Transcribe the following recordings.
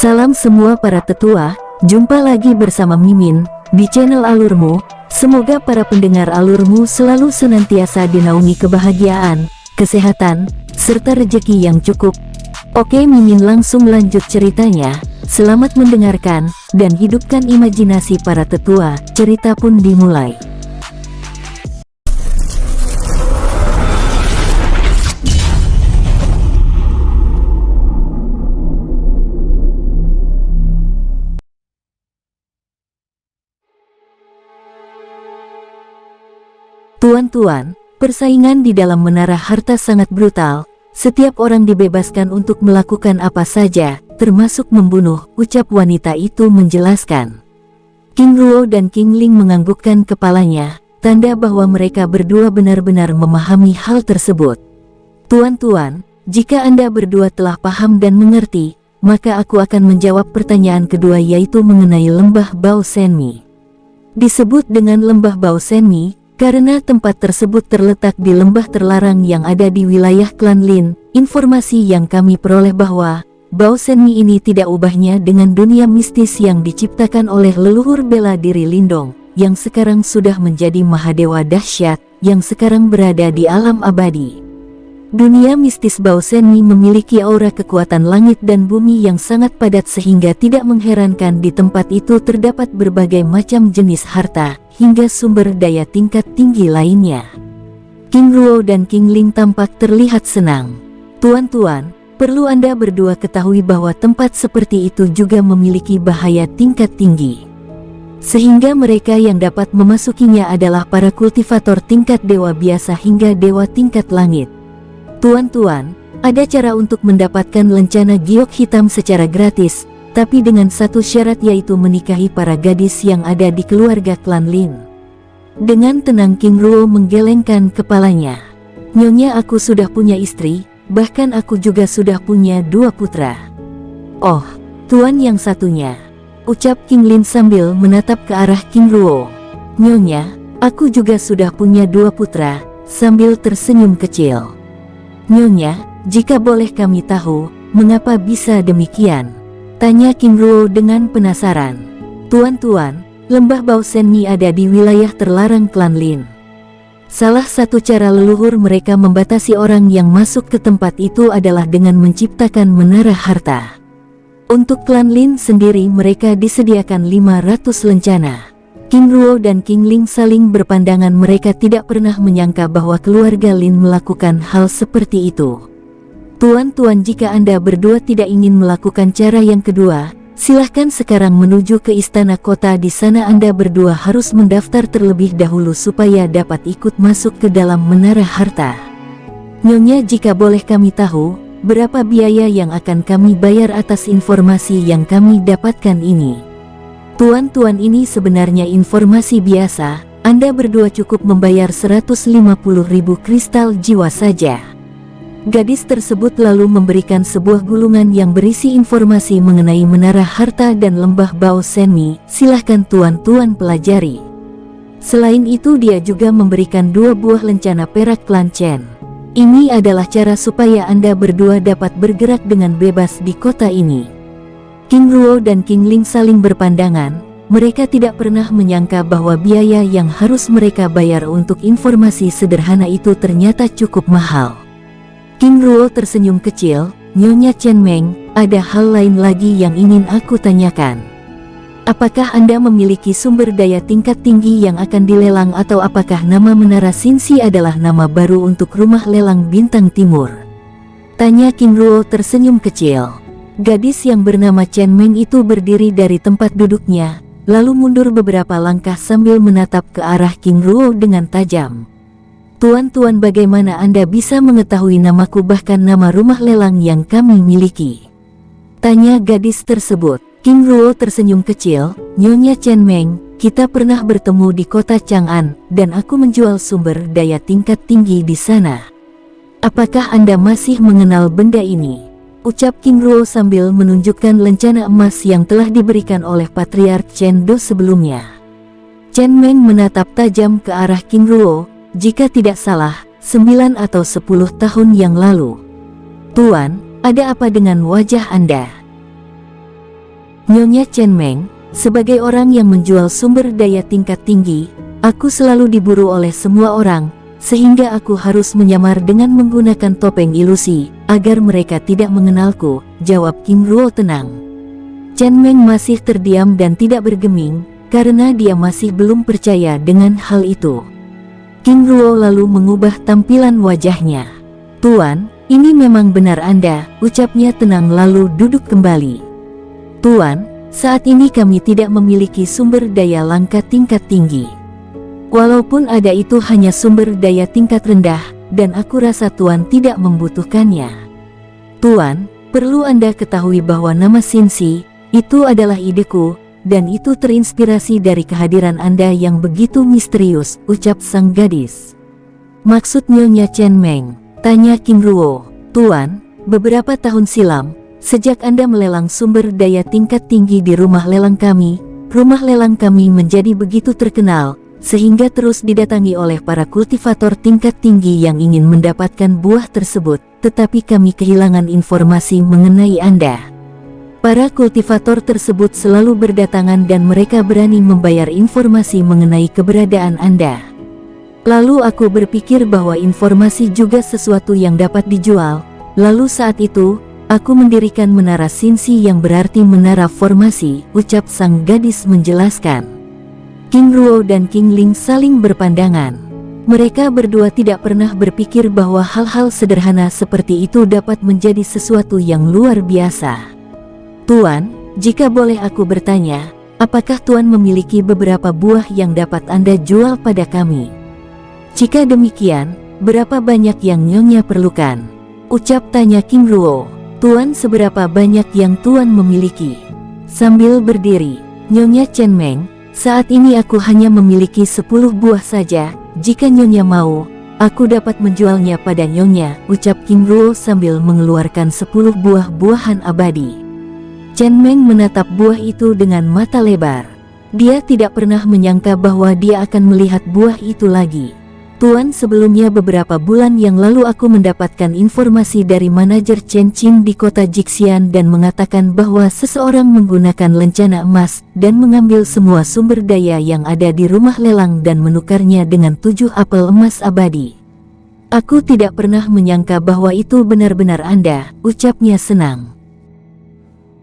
Salam semua para tetua, jumpa lagi bersama Mimin di channel Alurmu. Semoga para pendengar Alurmu selalu senantiasa dinaungi kebahagiaan, kesehatan, serta rezeki yang cukup. Oke, Mimin langsung lanjut ceritanya. Selamat mendengarkan, dan hidupkan imajinasi para tetua. Cerita pun dimulai. Tuan-tuan, persaingan di dalam menara harta sangat brutal. Setiap orang dibebaskan untuk melakukan apa saja, termasuk membunuh, ucap wanita itu menjelaskan. King Ruo dan King Ling menganggukkan kepalanya, tanda bahwa mereka berdua benar-benar memahami hal tersebut. Tuan-tuan, jika Anda berdua telah paham dan mengerti, maka aku akan menjawab pertanyaan kedua, yaitu mengenai lembah Bao Senmi. Disebut dengan lembah Bao Senmi karena tempat tersebut terletak di lembah terlarang yang ada di wilayah klan Lin. Informasi yang kami peroleh bahwa Bao Senmi ini tidak ubahnya dengan dunia mistis yang diciptakan oleh leluhur bela diri Lindong, yang sekarang sudah menjadi Mahadewa dahsyat, yang sekarang berada di alam abadi. Dunia mistis Bao Senmi memiliki aura kekuatan langit dan bumi yang sangat padat, sehingga tidak mengherankan di tempat itu terdapat berbagai macam jenis harta, hingga sumber daya tingkat tinggi lainnya. King Ruo dan King Ling tampak terlihat senang. Tuan-tuan, perlu Anda berdua ketahui bahwa tempat seperti itu juga memiliki bahaya tingkat tinggi. Sehingga mereka yang dapat memasukinya adalah para kultivator tingkat dewa biasa hingga dewa tingkat langit. Tuan-tuan, ada cara untuk mendapatkan lencana giok hitam secara gratis, tapi dengan satu syarat, yaitu menikahi para gadis yang ada di keluarga klan Lin. Dengan tenang King Ruo menggelengkan kepalanya. Nyonya, aku sudah punya istri, bahkan aku juga sudah punya 2 putra. Oh, tuan yang satunya, ucap King Lin sambil menatap ke arah King Ruo. Nyonya, aku juga sudah punya 2 putra, sambil tersenyum kecil. Nyonya, jika boleh kami tahu, mengapa bisa demikian? Tanya King Ruo dengan penasaran. Tuan-tuan, lembah Bao Senmi ada di wilayah terlarang klan Lin. Salah satu cara leluhur mereka membatasi orang yang masuk ke tempat itu adalah dengan menciptakan menara harta. Untuk klan Lin sendiri mereka disediakan 500 lencana. King Ruo dan King Ling saling berpandangan, mereka tidak pernah menyangka bahwa keluarga Lin melakukan hal seperti itu. Tuan-tuan, jika Anda berdua tidak ingin melakukan cara yang kedua, silahkan sekarang menuju ke istana kota. Di sana Anda berdua harus mendaftar terlebih dahulu supaya dapat ikut masuk ke dalam menara harta. Nyonya, jika boleh kami tahu, berapa biaya yang akan kami bayar atas informasi yang kami dapatkan ini? Tuan-tuan, ini sebenarnya informasi biasa. Anda berdua cukup membayar 150.000 kristal jiwa saja. Gadis tersebut lalu memberikan sebuah gulungan yang berisi informasi mengenai menara harta dan lembah Bao Senmi. Silahkan tuan-tuan pelajari. Selain itu dia juga memberikan 2 buah lencana perak klan Chen. Ini adalah cara supaya Anda berdua dapat bergerak dengan bebas di kota ini. King Ruo dan King Ling saling berpandangan. Mereka tidak pernah menyangka bahwa biaya yang harus mereka bayar untuk informasi sederhana itu ternyata cukup mahal. King Ruo tersenyum kecil. Nyonya Chen Meng, ada hal lain lagi yang ingin aku tanyakan. Apakah Anda memiliki sumber daya tingkat tinggi yang akan dilelang, atau apakah nama Menara Xinxi adalah nama baru untuk rumah lelang Bintang Timur? Tanya King Ruo tersenyum kecil. Gadis yang bernama Chen Meng itu berdiri dari tempat duduknya, lalu mundur beberapa langkah sambil menatap ke arah King Ruo dengan tajam. Tuan-tuan, bagaimana Anda bisa mengetahui namaku, bahkan nama rumah lelang yang kami miliki? Tanya gadis tersebut. King Ruo tersenyum kecil. Nyonya Chen Meng, kita pernah bertemu di kota Chang'an, dan aku menjual sumber daya tingkat tinggi di sana. Apakah Anda masih mengenal benda ini? Ucap King Ruo sambil menunjukkan lencana emas yang telah diberikan oleh Patriark Chen Do sebelumnya. Chen Meng menatap tajam ke arah King Ruo. Jika tidak salah, 9 atau 10 tahun yang lalu. Tuan, ada apa dengan wajah Anda? Nyonya Chen Meng, sebagai orang yang menjual sumber daya tingkat tinggi, aku selalu diburu oleh semua orang, sehingga aku harus menyamar dengan menggunakan topeng ilusi, agar mereka tidak mengenalku, jawab King Ruo tenang. Chen Meng masih terdiam dan tidak bergeming, karena dia masih belum percaya dengan hal itu. King Ruo lalu mengubah tampilan wajahnya. Tuan, ini memang benar Anda, ucapnya tenang lalu duduk kembali. Tuan, saat ini kami tidak memiliki sumber daya langka tingkat tinggi. Walaupun ada itu hanya sumber daya tingkat rendah, dan aku rasa Tuan tidak membutuhkannya. Tuan, perlu Anda ketahui bahwa nama Xinxi, itu adalah ideku, dan itu terinspirasi dari kehadiran Anda yang begitu misterius, ucap sang gadis. Maksud Nyonya Chen Meng, tanya King Ruo. Tuan, beberapa tahun silam, sejak Anda melelang sumber daya tingkat tinggi di rumah lelang kami menjadi begitu terkenal, sehingga terus didatangi oleh para kultivator tingkat tinggi yang ingin mendapatkan buah tersebut, tetapi kami kehilangan informasi mengenai Anda. Para kultivator tersebut selalu berdatangan dan mereka berani membayar informasi mengenai keberadaan Anda. Lalu aku berpikir bahwa informasi juga sesuatu yang dapat dijual, lalu saat itu, aku mendirikan menara Xinxi yang berarti menara formasi, ucap sang gadis menjelaskan. King Ruo dan King Ling saling berpandangan. Mereka berdua tidak pernah berpikir bahwa hal-hal sederhana seperti itu dapat menjadi sesuatu yang luar biasa. Tuan, jika boleh aku bertanya, apakah Tuan memiliki beberapa buah yang dapat Anda jual pada kami? Jika demikian, berapa banyak yang Nyonya perlukan? Ucap tanya King Ruo. Tuan, seberapa banyak yang Tuan memiliki? Sambil berdiri, Nyonya Chen Meng, saat ini aku hanya memiliki 10 buah saja, jika Nyonya mau, aku dapat menjualnya pada Nyonya, ucap King Ruo sambil mengeluarkan 10 buah-buahan abadi. Chen Meng menatap buah itu dengan mata lebar. Dia tidak pernah menyangka bahwa dia akan melihat buah itu lagi. Tuan, sebelumnya beberapa bulan yang lalu aku mendapatkan informasi dari manajer Chen Qin di kota Jixian dan mengatakan bahwa seseorang menggunakan lencana emas dan mengambil semua sumber daya yang ada di rumah lelang dan menukarnya dengan 7 apel emas abadi. Aku tidak pernah menyangka bahwa itu benar-benar Anda, ucapnya senang.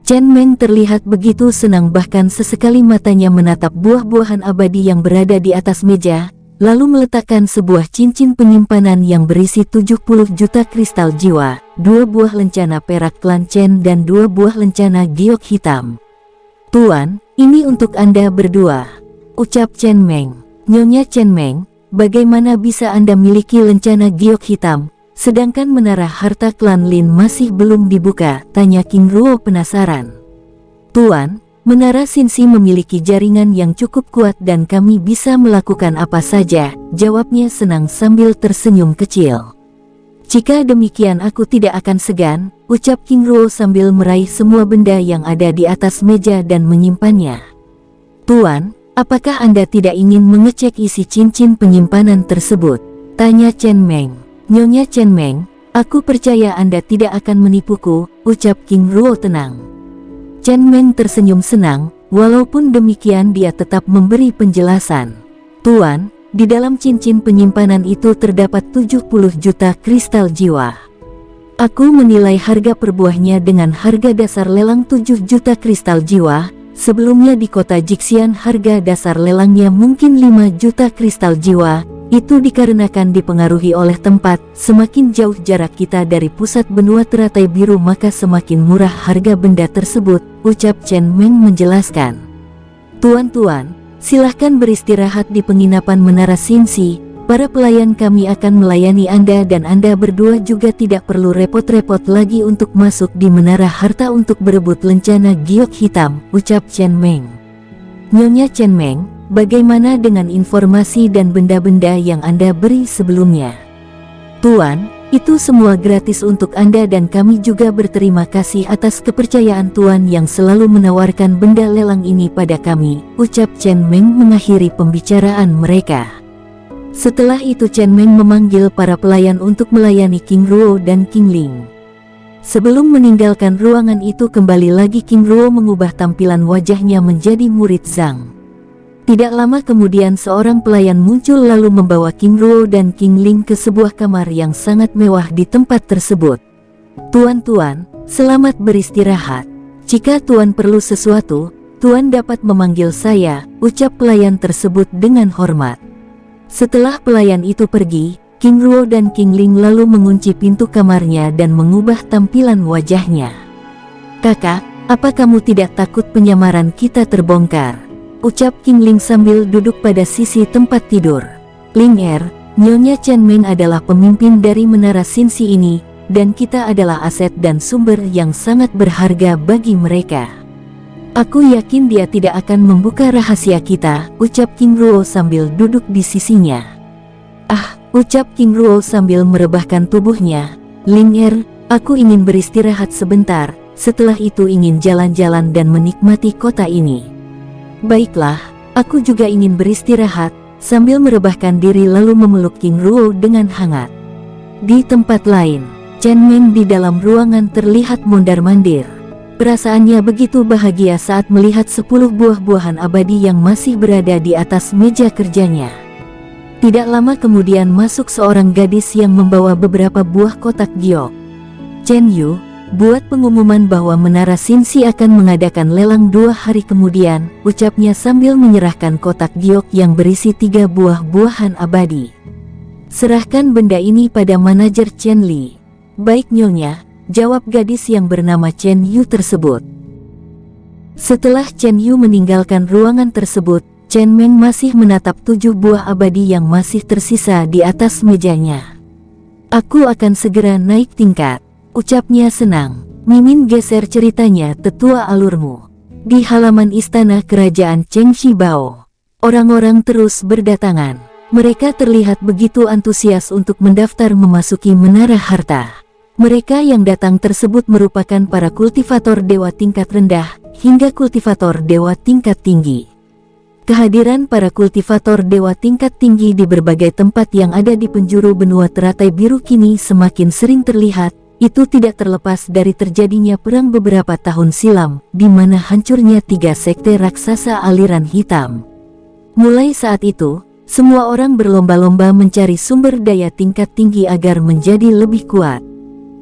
Chen Meng terlihat begitu senang bahkan sesekali matanya menatap buah-buahan abadi yang berada di atas meja, lalu meletakkan sebuah cincin penyimpanan yang berisi 70 juta kristal jiwa, 2 buah lencana perak klan Chen dan 2 buah lencana giok hitam. Tuan, ini untuk Anda berdua, ucap Chen Meng. Nyonya Chen Meng, bagaimana bisa Anda miliki lencana giok hitam, sedangkan menara harta klan Lin masih belum dibuka, tanya King Ruo penasaran. Tuan, menara Xinxi memiliki jaringan yang cukup kuat dan kami bisa melakukan apa saja, jawabnya senang sambil tersenyum kecil. Jika demikian aku tidak akan segan, ucap King Ruo sambil meraih semua benda yang ada di atas meja dan menyimpannya. Tuan, apakah Anda tidak ingin mengecek isi cincin penyimpanan tersebut? Tanya Chen Meng. Nyonya Chen Meng, aku percaya Anda tidak akan menipuku, ucap King Ruo tenang. Chen Meng tersenyum senang, walaupun demikian dia tetap memberi penjelasan. Tuan, di dalam cincin penyimpanan itu terdapat 70 juta kristal jiwa. Aku menilai harga per buahnya dengan harga dasar lelang 7 juta kristal jiwa. Sebelumnya di kota Jixian harga dasar lelangnya mungkin 5 juta kristal jiwa. Itu dikarenakan dipengaruhi oleh tempat, semakin jauh jarak kita dari pusat benua teratai biru maka semakin murah harga benda tersebut, ucap Chen Meng menjelaskan. Tuan-tuan, silahkan beristirahat di penginapan Menara Xinxi, para pelayan kami akan melayani Anda dan Anda berdua juga tidak perlu repot-repot lagi untuk masuk di Menara Harta untuk berebut lencana giok hitam, ucap Chen Meng. Nyonya Chen Meng, bagaimana dengan informasi dan benda-benda yang Anda beri sebelumnya? Tuan, itu semua gratis untuk Anda dan kami juga berterima kasih atas kepercayaan Tuan yang selalu menawarkan benda lelang ini pada kami, ucap Chen Meng mengakhiri pembicaraan mereka. Setelah itu Chen Meng memanggil para pelayan untuk melayani King Ruo dan King Ling. Sebelum meninggalkan ruangan itu kembali lagi, King Ruo mengubah tampilan wajahnya menjadi murid Zhang. Tidak lama kemudian seorang pelayan muncul lalu membawa King Ruo dan King Ling ke sebuah kamar yang sangat mewah di tempat tersebut. "Tuan-tuan, selamat beristirahat. Jika tuan perlu sesuatu, tuan dapat memanggil saya," ucap pelayan tersebut dengan hormat. Setelah pelayan itu pergi, King Ruo dan King Ling lalu mengunci pintu kamarnya dan mengubah tampilan wajahnya. "Kakak, apa kamu tidak takut penyamaran kita terbongkar?" ucap King Ling sambil duduk pada sisi tempat tidur. "Ling Nyonya Chen Meng adalah pemimpin dari Menara Xinxi ini, dan kita adalah aset dan sumber yang sangat berharga bagi mereka. Aku yakin dia tidak akan membuka rahasia kita," ucap King Ruo sambil duduk di sisinya. "Ah," ucap King Ruo sambil merebahkan tubuhnya. "Ling aku ingin beristirahat sebentar, setelah itu ingin jalan-jalan dan menikmati kota ini." "Baiklah, aku juga ingin beristirahat," sambil merebahkan diri lalu memeluk King Ruo dengan hangat. Di tempat lain, Chen Meng di dalam ruangan terlihat mondar-mandir. Perasaannya begitu bahagia saat melihat 10 buah-buahan abadi yang masih berada di atas meja kerjanya. Tidak lama kemudian masuk seorang gadis yang membawa beberapa buah kotak giok. "Chen Yu, buat pengumuman bahwa Menara Xinxi akan mengadakan lelang 2 hari kemudian," ucapnya sambil menyerahkan kotak giok yang berisi 3 buah-buahan abadi. "Serahkan benda ini pada manajer Chen Li." "Baik Nyonya," jawab gadis yang bernama Chen Yu tersebut. Setelah Chen Yu meninggalkan ruangan tersebut, Chen Meng masih menatap 7 buah abadi yang masih tersisa di atas mejanya. "Aku akan segera naik tingkat," ucapnya senang. "Mimin geser ceritanya tetua alurmu." Di halaman istana kerajaan Cheng Shibao, orang-orang terus berdatangan. Mereka terlihat begitu antusias untuk mendaftar memasuki Menara Harta. Mereka yang datang tersebut merupakan para kultivator dewa tingkat rendah hingga kultivator dewa tingkat tinggi. Kehadiran para kultivator dewa tingkat tinggi di berbagai tempat yang ada di penjuru benua teratai biru kini semakin sering terlihat. Itu tidak terlepas dari terjadinya perang beberapa tahun silam, di mana hancurnya 3 sekte raksasa aliran hitam. Mulai saat itu, semua orang berlomba-lomba mencari sumber daya tingkat tinggi agar menjadi lebih kuat.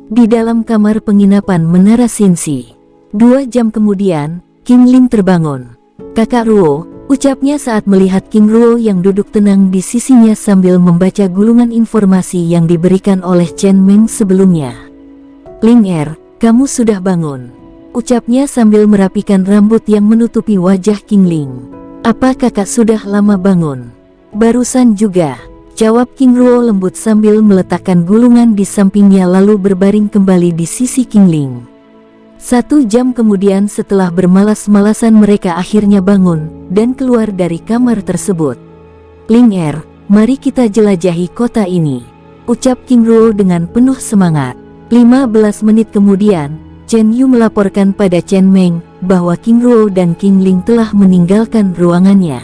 Di dalam kamar penginapan Menara Xinxi, 2 jam kemudian, King Ling terbangun. "Kakak Ruo," ucapnya saat melihat King Ruo yang duduk tenang di sisinya sambil membaca gulungan informasi yang diberikan oleh Chen Meng sebelumnya. "Ling kamu sudah bangun," ucapnya sambil merapikan rambut yang menutupi wajah King Ling. "Apa kakak sudah lama bangun?" "Barusan juga," jawab King Ruo lembut sambil meletakkan gulungan di sampingnya lalu berbaring kembali di sisi King Ling. 1 jam kemudian setelah bermalas-malasan mereka akhirnya bangun dan keluar dari kamar tersebut. "Ling mari kita jelajahi kota ini," ucap King Ruo dengan penuh semangat. 15 menit kemudian, Chen Yu melaporkan pada Chen Meng bahwa King Ruo dan King Ling telah meninggalkan ruangannya.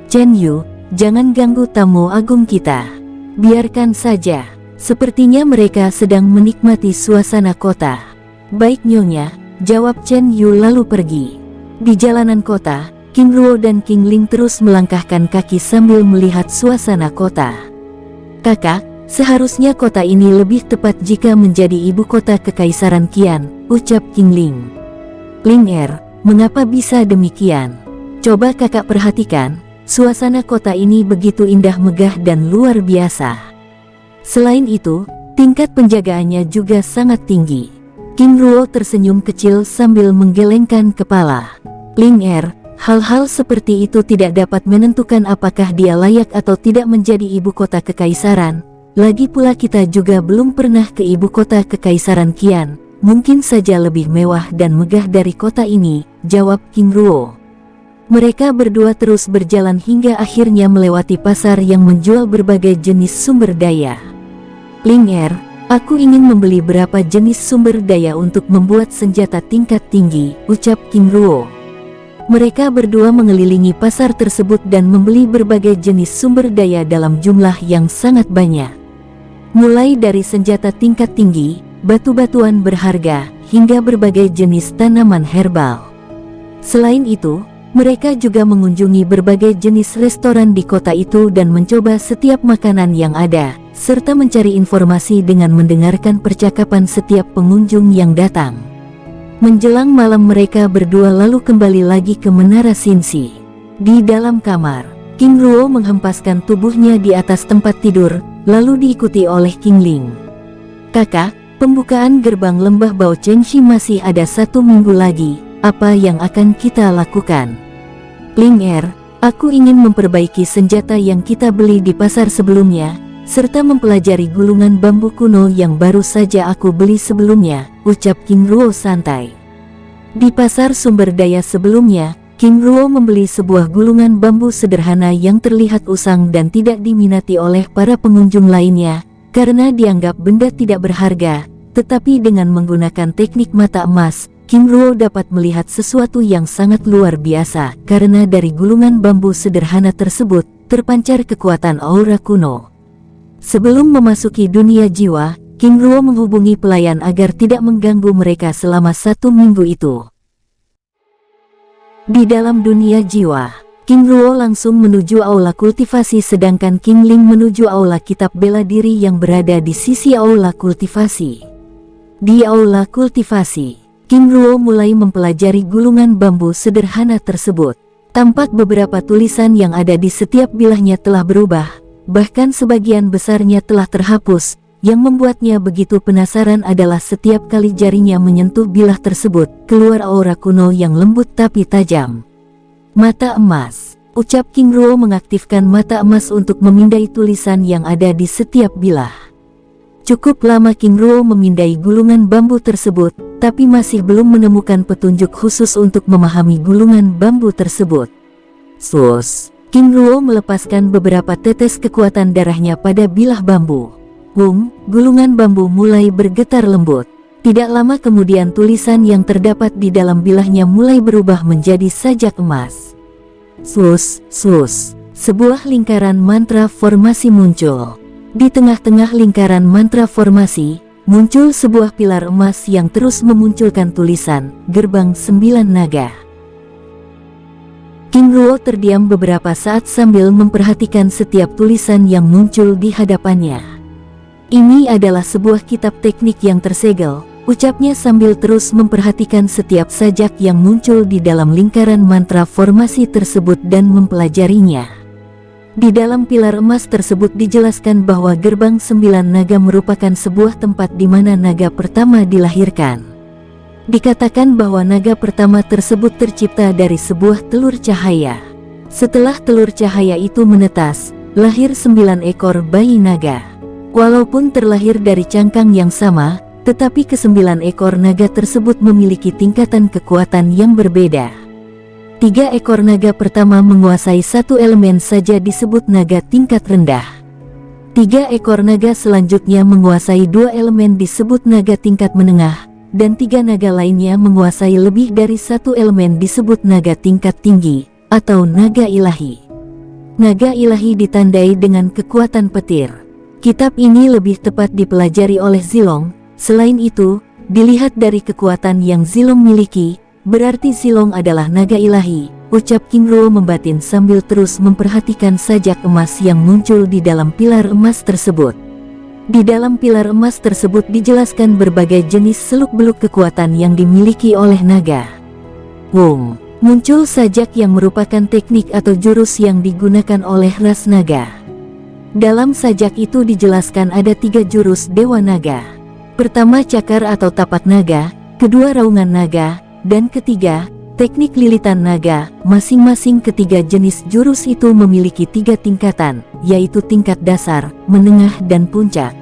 "Chen Yu, jangan ganggu tamu agung kita. Biarkan saja. Sepertinya mereka sedang menikmati suasana kota." "Baik Nyonya," jawab Chen Yu lalu pergi. Di jalanan kota, King Ruo dan King Ling terus melangkahkan kaki sambil melihat suasana kota. "Kakak, seharusnya kota ini lebih tepat jika menjadi ibu kota Kekaisaran Qian," ucap King Ling. "Ling mengapa bisa demikian? Coba kakak perhatikan, suasana kota ini begitu indah megah dan luar biasa. Selain itu, tingkat penjagaannya juga sangat tinggi." King Ruo tersenyum kecil sambil menggelengkan kepala. "Ling hal-hal seperti itu tidak dapat menentukan apakah dia layak atau tidak menjadi ibu kota kekaisaran. Lagi pula kita juga belum pernah ke ibu kota Kekaisaran Qian, mungkin saja lebih mewah dan megah dari kota ini," jawab King Ruo. Mereka berdua terus berjalan hingga akhirnya melewati pasar yang menjual berbagai jenis sumber daya. "Ling aku ingin membeli berapa jenis sumber daya untuk membuat senjata tingkat tinggi," ucap King Ruo. Mereka berdua mengelilingi pasar tersebut dan membeli berbagai jenis sumber daya dalam jumlah yang sangat banyak. Mulai dari senjata tingkat tinggi, batu-batuan berharga, hingga berbagai jenis tanaman herbal. Selain itu, mereka juga mengunjungi berbagai jenis restoran di kota itu dan mencoba setiap makanan yang ada, serta mencari informasi dengan mendengarkan percakapan setiap pengunjung yang datang. Menjelang malam mereka berdua lalu kembali lagi ke Menara Xinxi. Di dalam kamar, King Ruo menghempaskan tubuhnya di atas tempat tidur, lalu diikuti oleh King Ling. "Kakak, pembukaan gerbang lembah Bao Chengxi masih ada 1 minggu lagi, apa yang akan kita lakukan?" "Ling aku ingin memperbaiki senjata yang kita beli di pasar sebelumnya, serta mempelajari gulungan bambu kuno yang baru saja aku beli sebelumnya," ucap King Ruo santai. Di pasar sumber daya sebelumnya, King Ruo membeli sebuah gulungan bambu sederhana yang terlihat usang dan tidak diminati oleh para pengunjung lainnya, karena dianggap benda tidak berharga. Tetapi dengan menggunakan teknik mata emas, King Ruo dapat melihat sesuatu yang sangat luar biasa, karena dari gulungan bambu sederhana tersebut, terpancar kekuatan aura kuno. Sebelum memasuki dunia jiwa, King Ruo menghubungi pelayan agar tidak mengganggu mereka selama 1 minggu itu. Di dalam dunia jiwa, King Ruo langsung menuju aula kultivasi sedangkan King Ling menuju aula kitab bela diri yang berada di sisi aula kultivasi. Di aula kultivasi, King Ruo mulai mempelajari gulungan bambu sederhana tersebut. Tampak beberapa tulisan yang ada di setiap bilahnya telah berubah, bahkan sebagian besarnya telah terhapus. Yang membuatnya begitu penasaran adalah setiap kali jarinya menyentuh bilah tersebut, keluar aura kuno yang lembut tapi tajam. "Mata emas," ucap King Ruo mengaktifkan mata emas untuk memindai tulisan yang ada di setiap bilah. Cukup lama King Ruo memindai gulungan bambu tersebut, tapi masih belum menemukan petunjuk khusus untuk memahami gulungan bambu tersebut. Sus, King Ruo melepaskan beberapa tetes kekuatan darahnya pada bilah bambu. Gulungan bambu mulai bergetar lembut. Tidak lama kemudian tulisan yang terdapat di dalam bilahnya mulai berubah menjadi sajak emas. Sus, sebuah lingkaran mantra formasi muncul. Di tengah-tengah lingkaran mantra formasi, muncul sebuah pilar emas yang terus memunculkan tulisan, Gerbang 9 Naga. King Ruo terdiam beberapa saat sambil memperhatikan setiap tulisan yang muncul di hadapannya. "Ini adalah sebuah kitab teknik yang tersegel," ucapnya sambil terus memperhatikan setiap sajak yang muncul di dalam lingkaran mantra formasi tersebut dan mempelajarinya. Di dalam pilar emas tersebut dijelaskan bahwa Gerbang 9 Naga merupakan sebuah tempat di mana naga pertama dilahirkan. Dikatakan bahwa naga pertama tersebut tercipta dari sebuah telur cahaya. Setelah telur cahaya itu menetas, lahir 9 ekor bayi naga. Walaupun terlahir dari cangkang yang sama, tetapi ke-9 ekor naga tersebut memiliki tingkatan kekuatan yang berbeda. 3 ekor naga pertama menguasai 1 elemen saja disebut naga tingkat rendah. 3 ekor naga selanjutnya menguasai 2 elemen disebut naga tingkat menengah, dan 3 naga lainnya menguasai lebih dari 1 elemen disebut naga tingkat tinggi, atau naga ilahi. Naga ilahi ditandai dengan kekuatan petir. Kitab ini lebih tepat dipelajari oleh Zilong. Selain itu, dilihat dari kekuatan yang Zilong miliki, berarti Zilong adalah naga ilahi, ucap King Ruo membatin sambil terus memperhatikan sajak emas yang muncul di dalam pilar emas tersebut. Di dalam pilar emas tersebut dijelaskan berbagai jenis seluk-beluk kekuatan yang dimiliki oleh naga. Muncul sajak yang merupakan teknik atau jurus yang digunakan oleh ras naga. Dalam sajak itu dijelaskan ada 3 jurus Dewa Naga. Pertama cakar atau tapak naga, kedua raungan naga, dan ketiga, teknik lilitan naga. Masing-masing ketiga jenis jurus itu memiliki 3 tingkatan, yaitu tingkat dasar, menengah dan puncak.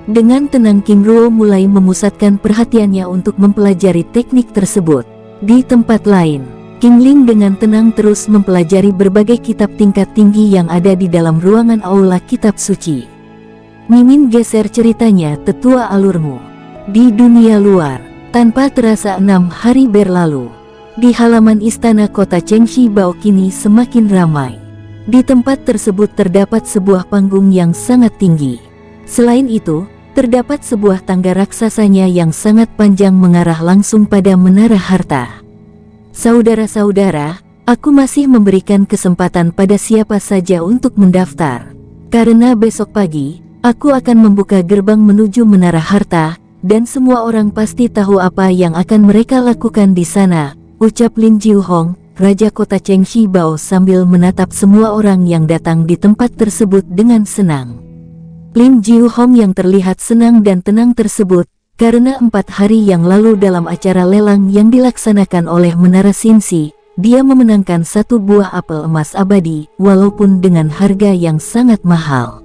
Dengan tenang King Ruo mulai memusatkan perhatiannya untuk mempelajari teknik tersebut. Di tempat lain, King Ling dengan tenang terus mempelajari berbagai kitab tingkat tinggi yang ada di dalam ruangan aula kitab suci. Mimin geser ceritanya, tetua alurmu. Di dunia luar, tanpa terasa 6 hari berlalu. Di halaman istana kota Chengxi Bao kini semakin ramai. Di tempat tersebut terdapat sebuah panggung yang sangat tinggi. Selain itu, terdapat sebuah tangga raksasanya yang sangat panjang mengarah langsung pada menara harta. Saudara-saudara, aku masih memberikan kesempatan pada siapa saja untuk mendaftar. Karena besok pagi, aku akan membuka gerbang menuju menara harta, dan semua orang pasti tahu apa yang akan mereka lakukan di sana, ucap Lin Jiuhong, Raja Kota Chengxi Bao sambil menatap semua orang yang datang di tempat tersebut dengan senang. Lin Jiuhong yang terlihat senang dan tenang tersebut, karena 4 hari yang lalu dalam acara lelang yang dilaksanakan oleh Menara Xinxi, dia memenangkan 1 buah apel emas abadi, walaupun dengan harga yang sangat mahal.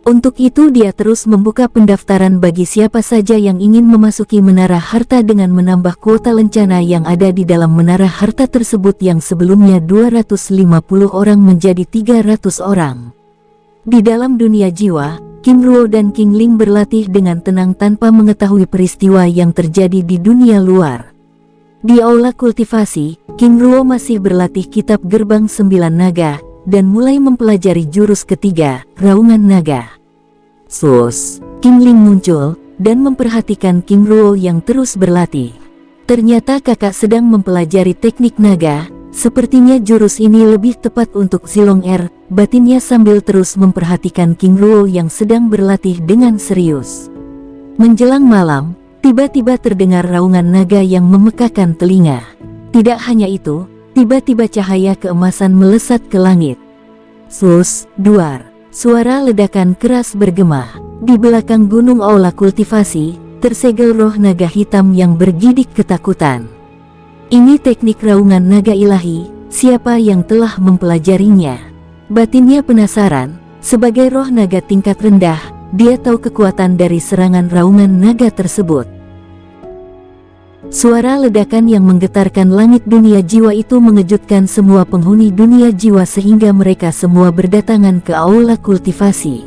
Untuk itu dia terus membuka pendaftaran bagi siapa saja yang ingin memasuki menara harta dengan menambah kuota lencana yang ada di dalam menara harta tersebut yang sebelumnya 250 orang menjadi 300 orang. Di dalam dunia jiwa, King Ruo dan King Ling berlatih dengan tenang tanpa mengetahui peristiwa yang terjadi di dunia luar. Di aula kultivasi, King Ruo masih berlatih kitab gerbang 9 naga, dan mulai mempelajari jurus ketiga, raungan naga. King Ling muncul, dan memperhatikan King Ruo yang terus berlatih. Ternyata kakak sedang mempelajari teknik naga, sepertinya jurus ini lebih tepat untuk Zilong Er, batinnya sambil terus memperhatikan King Ruo yang sedang berlatih dengan serius. Menjelang malam, tiba-tiba terdengar raungan naga yang memekakan telinga. Tidak hanya itu, tiba-tiba cahaya keemasan melesat ke langit. Duar. Suara ledakan keras bergema. Di belakang gunung aula kultivasi, tersegel roh naga hitam yang bergidik ketakutan. Ini teknik raungan naga ilahi, siapa yang telah mempelajarinya? Batinnya penasaran, sebagai roh naga tingkat rendah, dia tahu kekuatan dari serangan raungan naga tersebut. Suara ledakan yang menggetarkan langit dunia jiwa itu mengejutkan semua penghuni dunia jiwa sehingga mereka semua berdatangan ke aula kultivasi.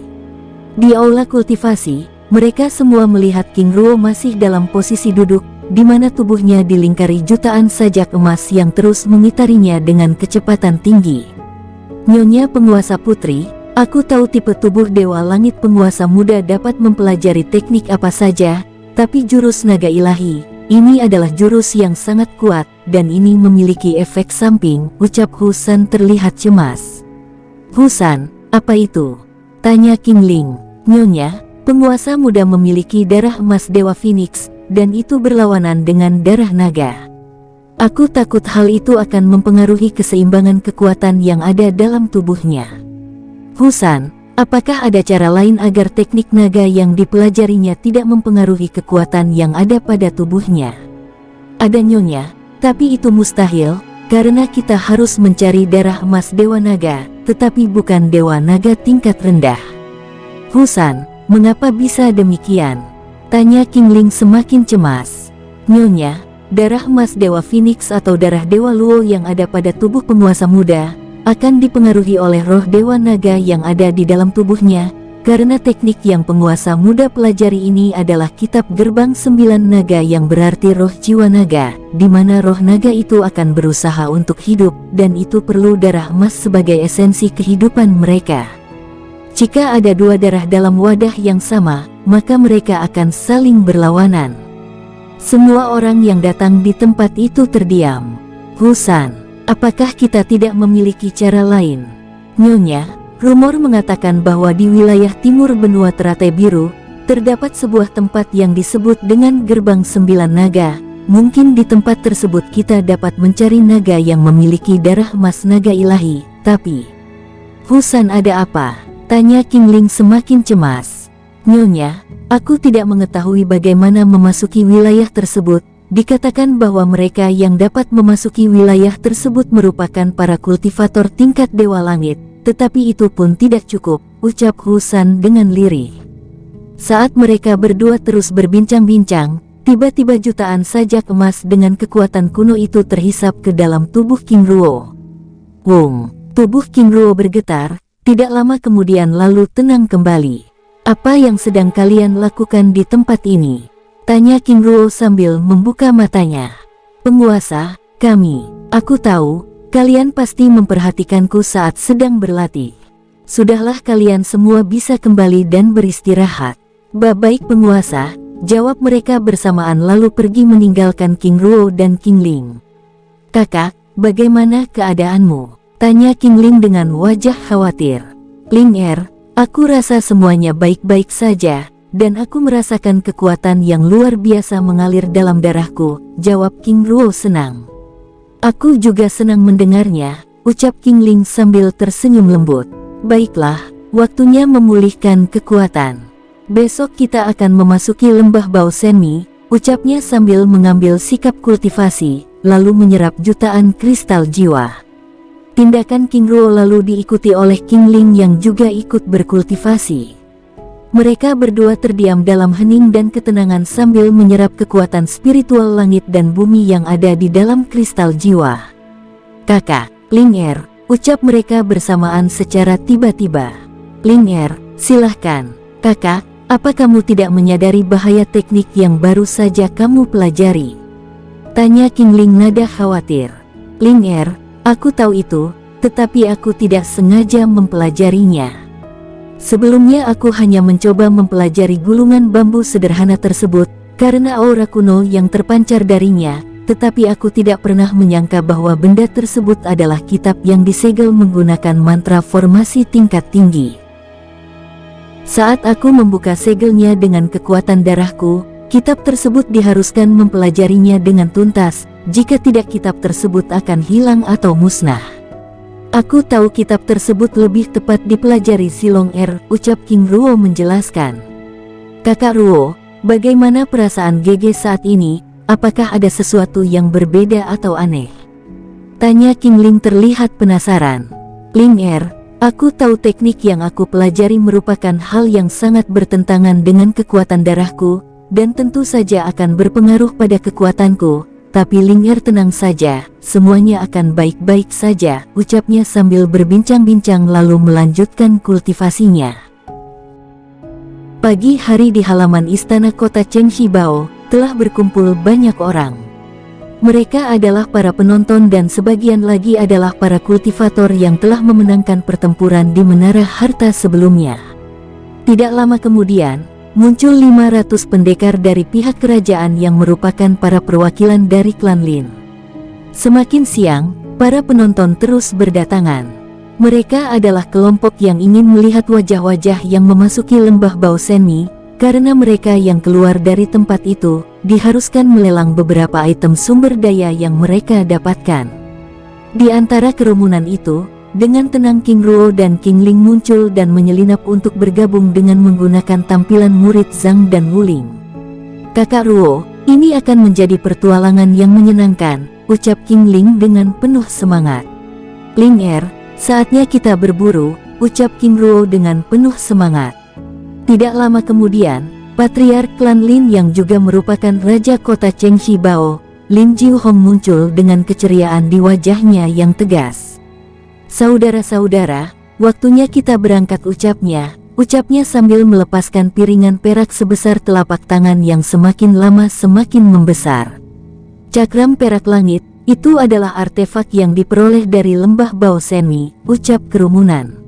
Di aula kultivasi, mereka semua melihat King Ruo masih dalam posisi duduk, di mana tubuhnya dilingkari jutaan sajak emas yang terus mengitarinya dengan kecepatan tinggi. Nyonya penguasa putri, aku tahu tipe tubuh Dewa Langit penguasa muda dapat mempelajari teknik apa saja, tapi jurus naga ilahi, ini adalah jurus yang sangat kuat, dan ini memiliki efek samping, ucap Husan terlihat cemas. Husan, apa itu? Tanya King Ling. Nyonya, penguasa muda memiliki darah emas Dewa Phoenix, dan itu berlawanan dengan darah naga. Aku takut hal itu akan mempengaruhi keseimbangan kekuatan yang ada dalam tubuhnya. Husan, apakah ada cara lain agar teknik naga yang dipelajarinya tidak mempengaruhi kekuatan yang ada pada tubuhnya? Ada nyonya, tapi itu mustahil, karena kita harus mencari darah emas Dewa Naga, tetapi bukan Dewa Naga tingkat rendah. Husan, mengapa bisa demikian? Tanya King Ling semakin cemas. Nyonya, darah emas Dewa Phoenix atau darah Dewa Luo yang ada pada tubuh penguasa muda, akan dipengaruhi oleh roh Dewa Naga yang ada di dalam tubuhnya, karena teknik yang penguasa muda pelajari ini adalah kitab gerbang 9 naga yang berarti roh jiwa naga, di mana roh naga itu akan berusaha untuk hidup, dan itu perlu darah emas sebagai esensi kehidupan mereka. Jika ada 2 darah dalam wadah yang sama, maka mereka akan saling berlawanan. Semua orang yang datang di tempat itu terdiam. Husan, apakah kita tidak memiliki cara lain? Nyonya, rumor mengatakan bahwa di wilayah timur benua Teratai Biru, terdapat sebuah tempat yang disebut dengan Gerbang 9 Naga. Mungkin di tempat tersebut kita dapat mencari naga yang memiliki darah emas naga ilahi, tapi... Husan, ada apa? Tanya King Ling semakin cemas. Nyonya, aku tidak mengetahui bagaimana memasuki wilayah tersebut. Dikatakan bahwa mereka yang dapat memasuki wilayah tersebut merupakan para kultivator tingkat Dewa Langit, tetapi itu pun tidak cukup, ucap Husan dengan lirih. Saat mereka berdua terus berbincang-bincang, tiba-tiba jutaan sajak emas dengan kekuatan kuno itu terhisap ke dalam tubuh King Ruo. Tubuh King Ruo bergetar, tidak lama kemudian lalu tenang kembali. Apa yang sedang kalian lakukan di tempat ini? Tanya King Ruo sambil membuka matanya. Penguasa, aku tahu, kalian pasti memperhatikanku saat sedang berlatih. Sudahlah, kalian semua bisa kembali dan beristirahat. Baik penguasa, jawab mereka bersamaan lalu pergi meninggalkan King Ruo dan King Ling. Kakak, bagaimana keadaanmu? Tanya King Ling dengan wajah khawatir. Ling aku rasa semuanya baik-baik saja, dan aku merasakan kekuatan yang luar biasa mengalir dalam darahku, jawab King Ruo senang. Aku juga senang mendengarnya, ucap King Ling sambil tersenyum lembut. Baiklah, waktunya memulihkan kekuatan. Besok kita akan memasuki lembah Bao Senmi, ucapnya sambil mengambil sikap kultivasi, lalu menyerap jutaan kristal jiwa. Tindakan King Ruo lalu diikuti oleh King Ling yang juga ikut berkultivasi. Mereka berdua terdiam dalam hening dan ketenangan sambil menyerap kekuatan spiritual langit dan bumi yang ada di dalam kristal jiwa. Kakak, Ling ucap mereka bersamaan secara tiba-tiba. Ling silahkan. Kakak, apa kamu tidak menyadari bahaya teknik yang baru saja kamu pelajari? Tanya King Ling nada khawatir. Ling aku tahu itu, tetapi aku tidak sengaja mempelajarinya. Sebelumnya aku hanya mencoba mempelajari gulungan bambu sederhana tersebut, karena aura kuno yang terpancar darinya, tetapi aku tidak pernah menyangka bahwa benda tersebut adalah kitab yang disegel menggunakan mantra formasi tingkat tinggi. Saat aku membuka segelnya dengan kekuatan darahku, kitab tersebut diharuskan mempelajarinya dengan tuntas, jika tidak kitab tersebut akan hilang atau musnah. Aku tahu kitab tersebut lebih tepat dipelajari Silong ucap King Ruo menjelaskan. Kakak Ruo, bagaimana perasaan GG saat ini, apakah ada sesuatu yang berbeda atau aneh? Tanya King Ling terlihat penasaran. Ling aku tahu teknik yang aku pelajari merupakan hal yang sangat bertentangan dengan kekuatan darahku, dan tentu saja akan berpengaruh pada kekuatanku, tapi Ling tenang saja, semuanya akan baik-baik saja, ucapnya sambil berbincang-bincang lalu melanjutkan kultivasinya. Pagi hari di halaman istana kota Chengxibao, telah berkumpul banyak orang. Mereka adalah para penonton dan sebagian lagi adalah para kultivator yang telah memenangkan pertempuran di Menara Harta sebelumnya. Tidak lama kemudian, muncul 500 pendekar dari pihak kerajaan yang merupakan para perwakilan dari klan Lin. Semakin siang, para penonton terus berdatangan. Mereka adalah kelompok yang ingin melihat wajah-wajah yang memasuki lembah Bao Senmi, karena mereka yang keluar dari tempat itu, diharuskan melelang beberapa item sumber daya yang mereka dapatkan. Di antara kerumunan itu, dengan tenang King Ruo dan King Ling muncul dan menyelinap untuk bergabung dengan menggunakan tampilan murid Zhang dan Wuling. Kakak Ruo, ini akan menjadi pertualangan yang menyenangkan, ucap King Ling dengan penuh semangat. Ling saatnya kita berburu, ucap King Ruo dengan penuh semangat. Tidak lama kemudian, Patriark klan Lin yang juga merupakan Raja Kota Chengxibao, Lin Jiuhong muncul dengan keceriaan di wajahnya yang tegas. Saudara-saudara, waktunya kita berangkat ucapnya sambil melepaskan piringan perak sebesar telapak tangan yang semakin lama semakin membesar. Cakram perak langit, itu adalah artefak yang diperoleh dari lembah Bao Senmi, ucap kerumunan.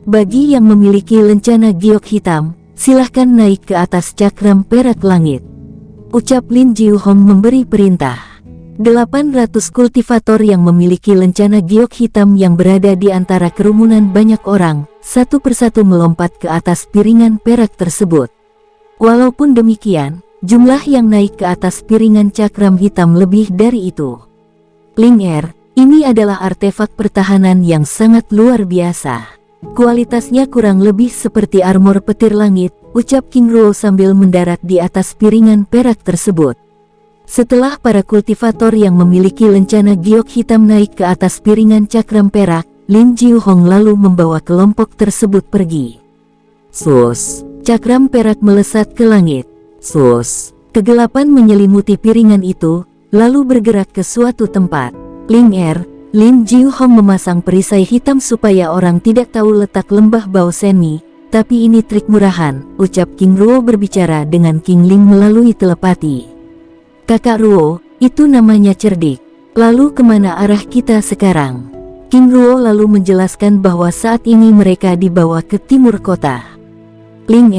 Bagi yang memiliki lencana giok hitam, silahkan naik ke atas cakram perak langit, ucap Lin Jiuhong memberi perintah. 800 kultivator yang memiliki lencana giok hitam yang berada di antara kerumunan banyak orang, satu persatu melompat ke atas piringan perak tersebut. Walaupun demikian, jumlah yang naik ke atas piringan cakram hitam lebih dari itu. Ling ini adalah artefak pertahanan yang sangat luar biasa. Kualitasnya kurang lebih seperti armor petir langit, ucap King Ruo sambil mendarat di atas piringan perak tersebut. Setelah para kultivator yang memiliki lencana giok hitam naik ke atas piringan cakram perak, Lin Jiuhong lalu membawa kelompok tersebut pergi. Sus, cakram perak melesat ke langit. Sus, kegelapan menyelimuti piringan itu, lalu bergerak ke suatu tempat. Lin Jiuhong memasang perisai hitam supaya orang tidak tahu letak lembah Bao Senmi, tapi ini trik murahan, ucap King Ruo berbicara dengan King Ling melalui telepati. Kakak Ruo, itu namanya cerdik. Lalu kemana arah kita sekarang? King Ruo lalu menjelaskan bahwa saat ini mereka dibawa ke timur kota. Ling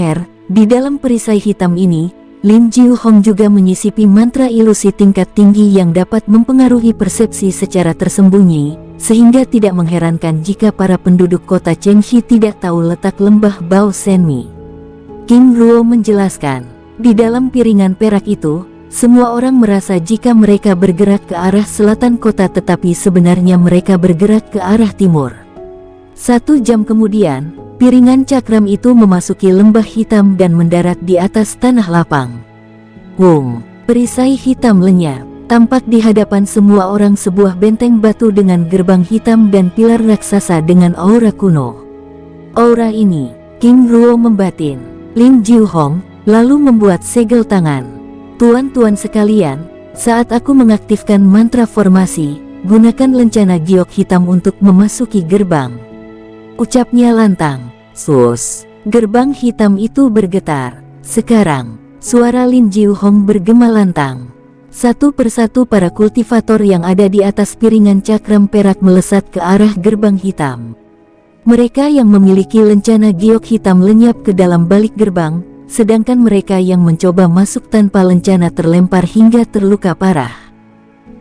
Di dalam perisai hitam ini, Lin Jiuhong juga menyisipi mantra ilusi tingkat tinggi yang dapat mempengaruhi persepsi secara tersembunyi, sehingga tidak mengherankan jika para penduduk kota Chengxi tidak tahu letak lembah Bao Shenmi. King Ruo menjelaskan, di dalam piringan perak itu, semua orang merasa jika mereka bergerak ke arah selatan kota tetapi sebenarnya mereka bergerak ke arah timur. 1 jam kemudian, piringan cakram itu memasuki lembah hitam dan mendarat di atas tanah lapang. Wung, perisai hitam lenyap, tampak di hadapan semua orang sebuah benteng batu dengan gerbang hitam dan pilar raksasa dengan aura kuno. Aura ini, King Ruo membatin. Lin Jiuhong lalu membuat segel tangan. Tuan-tuan sekalian, saat aku mengaktifkan mantra formasi, gunakan lencana giok hitam untuk memasuki gerbang. Ucapnya lantang. Sus, gerbang hitam itu bergetar. Sekarang, suara Lin Jiuhong bergema lantang. Satu persatu para kultivator yang ada di atas piringan cakram perak melesat ke arah gerbang hitam. Mereka yang memiliki lencana giok hitam lenyap ke dalam balik gerbang, sedangkan mereka yang mencoba masuk tanpa lencana terlempar hingga terluka parah.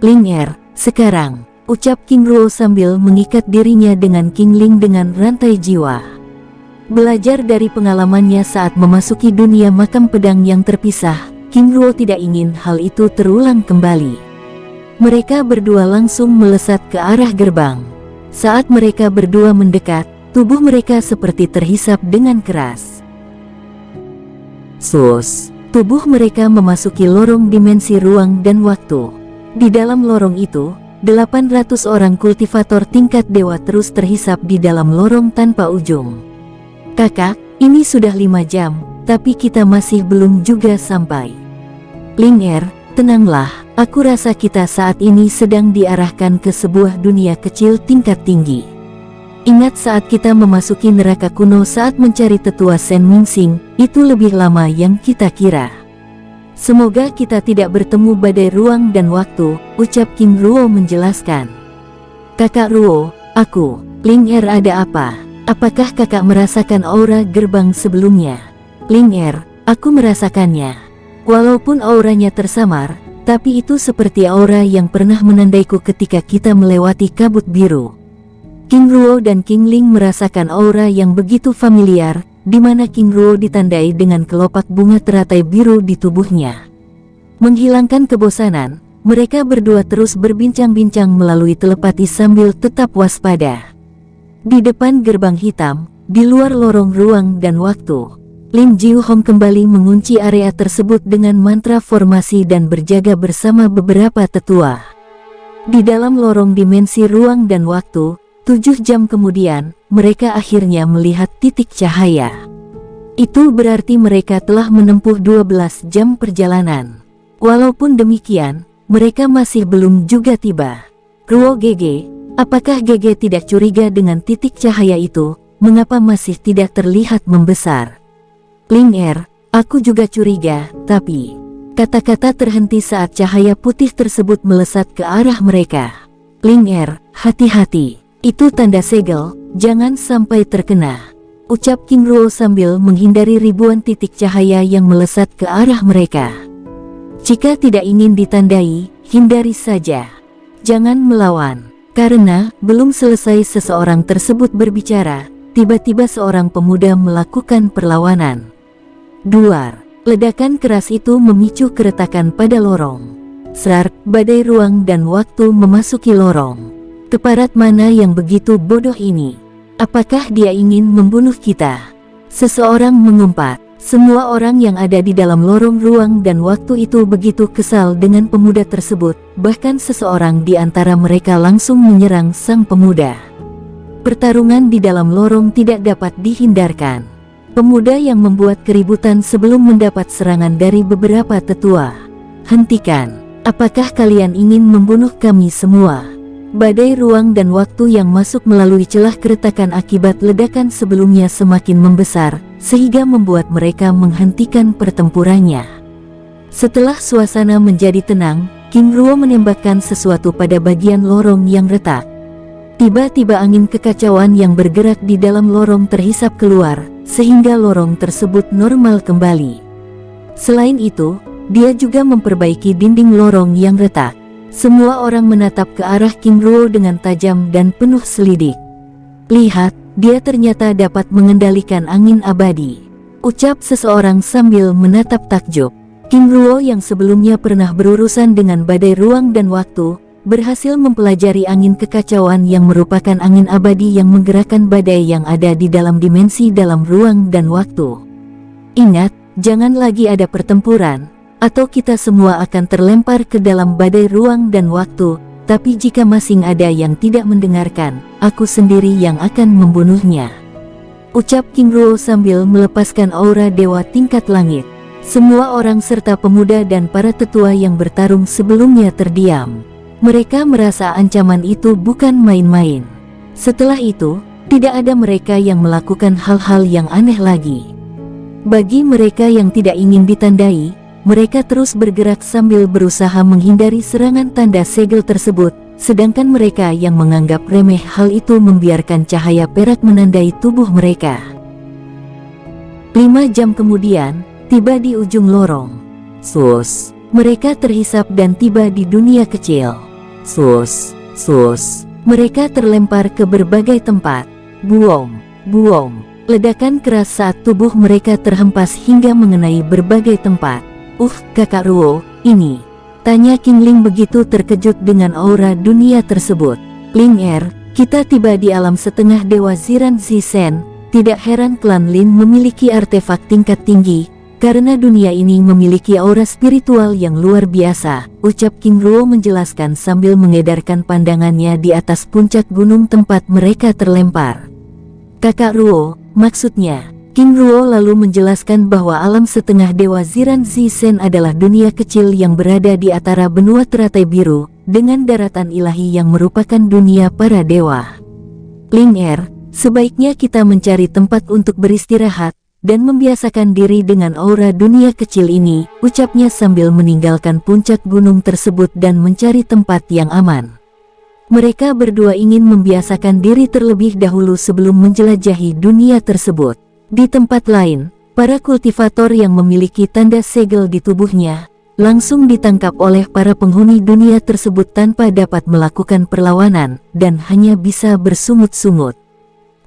Ling sekarang, ucap King Ruo sambil mengikat dirinya dengan King Ling dengan rantai jiwa. Belajar dari pengalamannya saat memasuki dunia makam pedang yang terpisah, King Ruo tidak ingin hal itu terulang kembali. Mereka berdua langsung melesat ke arah gerbang. Saat mereka berdua mendekat, tubuh mereka seperti terhisap dengan keras. Sus, tubuh mereka memasuki lorong dimensi ruang dan waktu. Di dalam lorong itu, 800 orang kultivator tingkat dewa terus terhisap di dalam lorong tanpa ujung. Kakak, ini sudah 5 jam, tapi kita masih belum juga sampai. Ling tenanglah, aku rasa kita saat ini sedang diarahkan ke sebuah dunia kecil tingkat tinggi. Ingat saat kita memasuki neraka kuno saat mencari tetua Shen Mingxing, itu lebih lama yang kita kira. Semoga kita tidak bertemu badai ruang dan waktu, ucap King Ruo menjelaskan. Kakak Ruo, aku, Ling ada apa? Apakah kakak merasakan aura gerbang sebelumnya? Ling aku merasakannya. Walaupun auranya tersamar, tapi itu seperti aura yang pernah menandaiku ketika kita melewati kabut biru. King Ruo dan King Ling merasakan aura yang begitu familiar, di mana King Ruo ditandai dengan kelopak bunga teratai biru di tubuhnya. Menghilangkan kebosanan, mereka berdua terus berbincang-bincang melalui telepati sambil tetap waspada. Di depan gerbang hitam, di luar lorong ruang dan waktu, Lin Jiuhong kembali mengunci area tersebut dengan mantra formasi dan berjaga bersama beberapa tetua. Di dalam lorong dimensi ruang dan waktu, 7 jam kemudian, mereka akhirnya melihat titik cahaya. Itu berarti mereka telah menempuh 12 jam perjalanan. Walaupun demikian, mereka masih belum juga tiba. Ruo GG, apakah GG tidak curiga dengan titik cahaya itu? Mengapa masih tidak terlihat membesar? Ling aku juga curiga, tapi... Kata-kata terhenti saat cahaya putih tersebut melesat ke arah mereka. Ling hati-hati. Itu tanda segel, jangan sampai terkena. Ucap King Ruo sambil menghindari ribuan titik cahaya yang melesat ke arah mereka. Jika tidak ingin ditandai, hindari saja. Jangan melawan. Karena, belum selesai seseorang tersebut berbicara, tiba-tiba seorang pemuda melakukan perlawanan. Duar. Ledakan keras itu memicu keretakan pada lorong. Serar, badai ruang dan waktu memasuki lorong. Keparat mana yang begitu bodoh ini? Apakah dia ingin membunuh kita? Seseorang mengumpat. Semua orang yang ada di dalam lorong ruang dan waktu itu begitu kesal dengan pemuda tersebut, bahkan seseorang di antara mereka langsung menyerang sang pemuda. Pertarungan di dalam lorong tidak dapat dihindarkan. Pemuda yang membuat keributan sebelum mendapat serangan dari beberapa tetua. Hentikan, apakah kalian ingin membunuh kami semua? Badai ruang dan waktu yang masuk melalui celah keretakan akibat ledakan sebelumnya semakin membesar, sehingga membuat mereka menghentikan pertempurannya. Setelah suasana menjadi tenang, King Ruo menembakkan sesuatu pada bagian lorong yang retak. Tiba-tiba angin kekacauan yang bergerak di dalam lorong terhisap keluar, sehingga lorong tersebut normal kembali. Selain itu, dia juga memperbaiki dinding lorong yang retak. Semua orang menatap ke arah King Ruo dengan tajam dan penuh selidik. Lihat, dia ternyata dapat mengendalikan angin abadi, ucap seseorang sambil menatap takjub. King Ruo yang sebelumnya pernah berurusan dengan badai ruang dan waktu, berhasil mempelajari angin kekacauan yang merupakan angin abadi yang menggerakkan badai yang ada di dalam dimensi dalam ruang dan waktu. Ingat, jangan lagi ada pertempuran, atau kita semua akan terlempar ke dalam badai ruang dan waktu. Tapi jika masih ada yang tidak mendengarkan, aku sendiri yang akan membunuhnya, ucap King Ruo sambil melepaskan aura dewa tingkat langit. Semua orang serta pemuda dan para tetua yang bertarung sebelumnya terdiam. Mereka merasa ancaman itu bukan main-main. Setelah itu, tidak ada mereka yang melakukan hal-hal yang aneh lagi. Bagi mereka yang tidak ingin ditandai, mereka terus bergerak sambil berusaha menghindari serangan tanda segel tersebut, sedangkan mereka yang menganggap remeh hal itu membiarkan cahaya perak menandai tubuh mereka. 5 jam kemudian, tiba di ujung lorong. Sus, mereka terhisap dan tiba di dunia kecil. Sus, mereka terlempar ke berbagai tempat. Buom, ledakan keras saat tubuh mereka terhempas hingga mengenai berbagai tempat. Kakak Ruo, ini? Tanya King Ling begitu terkejut dengan aura dunia tersebut. Ling kita tiba di alam setengah dewa Ziran Zisen. Tidak heran klan Lin memiliki artefak tingkat tinggi, karena dunia ini memiliki aura spiritual yang luar biasa, ucap King Ruo menjelaskan sambil mengedarkan pandangannya di atas puncak gunung tempat mereka terlempar. Kakak Ruo, maksudnya? King Ruo lalu menjelaskan bahwa alam setengah dewa Ziran Zisen adalah dunia kecil yang berada di antara benua teratai biru, dengan daratan ilahi yang merupakan dunia para dewa. Ling sebaiknya kita mencari tempat untuk beristirahat, dan membiasakan diri dengan aura dunia kecil ini, ucapnya sambil meninggalkan puncak gunung tersebut dan mencari tempat yang aman. Mereka berdua ingin membiasakan diri terlebih dahulu sebelum menjelajahi dunia tersebut. Di tempat lain, para kultivator yang memiliki tanda segel di tubuhnya, langsung ditangkap oleh para penghuni dunia tersebut tanpa dapat melakukan perlawanan, dan hanya bisa bersungut-sungut.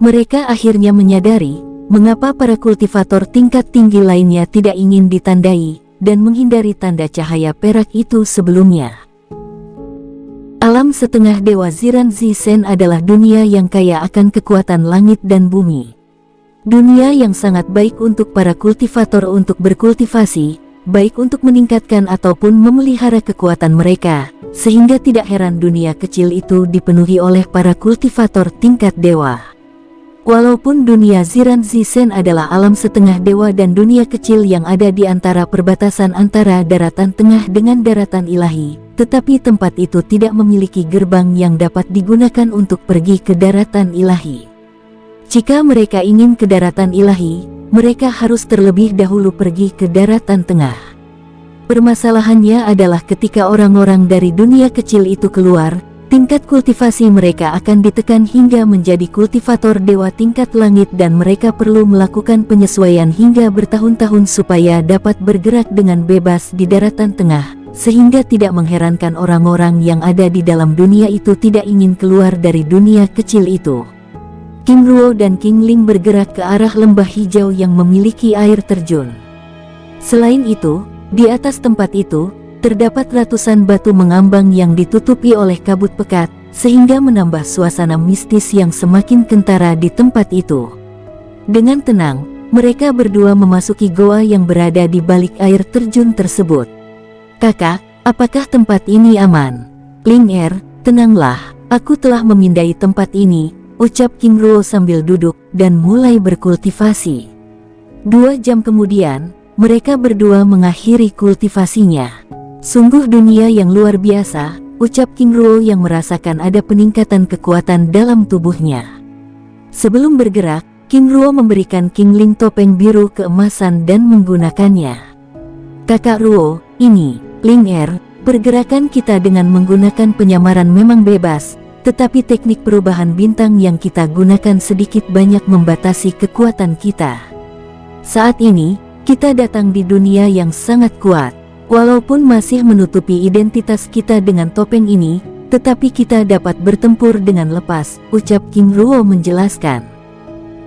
Mereka akhirnya menyadari mengapa para kultivator tingkat tinggi lainnya tidak ingin ditandai, dan menghindari tanda cahaya perak itu sebelumnya. Alam setengah dewa Ziran Zisen adalah dunia yang kaya akan kekuatan langit dan bumi. Dunia yang sangat baik untuk para kultivator untuk berkultivasi, baik untuk meningkatkan ataupun memelihara kekuatan mereka, sehingga tidak heran dunia kecil itu dipenuhi oleh para kultivator tingkat dewa. Walaupun dunia Ziran Zisen adalah alam setengah dewa dan dunia kecil yang ada di antara perbatasan antara daratan tengah dengan daratan ilahi, tetapi tempat itu tidak memiliki gerbang yang dapat digunakan untuk pergi ke daratan ilahi. Jika mereka ingin ke daratan ilahi, mereka harus terlebih dahulu pergi ke daratan tengah. Permasalahannya adalah ketika orang-orang dari dunia kecil itu keluar, tingkat kultivasi mereka akan ditekan hingga menjadi kultivator dewa tingkat langit dan mereka perlu melakukan penyesuaian hingga bertahun-tahun supaya dapat bergerak dengan bebas di daratan tengah, sehingga tidak mengherankan orang-orang yang ada di dalam dunia itu tidak ingin keluar dari dunia kecil itu. King Ruo dan King Ling bergerak ke arah lembah hijau yang memiliki air terjun. Selain itu, di atas tempat itu, terdapat ratusan batu mengambang yang ditutupi oleh kabut pekat, sehingga menambah suasana mistis yang semakin kentara di tempat itu. Dengan tenang, mereka berdua memasuki goa yang berada di balik air terjun tersebut. Kakak, apakah tempat ini aman? Ling tenanglah, aku telah memindai tempat ini, ucap King Ruo sambil duduk dan mulai berkultivasi. 2 jam kemudian, mereka berdua mengakhiri kultivasinya. Sungguh dunia yang luar biasa, ucap King Ruo yang merasakan ada peningkatan kekuatan dalam tubuhnya. Sebelum bergerak, King Ruo memberikan King Ling topeng biru keemasan dan menggunakannya. Kakak Ruo, ini, Ling pergerakan kita dengan menggunakan penyamaran memang bebas, tetapi teknik perubahan bintang yang kita gunakan sedikit banyak membatasi kekuatan kita. Saat ini, kita datang di dunia yang sangat kuat. Walaupun masih menutupi identitas kita dengan topeng ini, tetapi kita dapat bertempur dengan lepas, ucap King Ruo menjelaskan.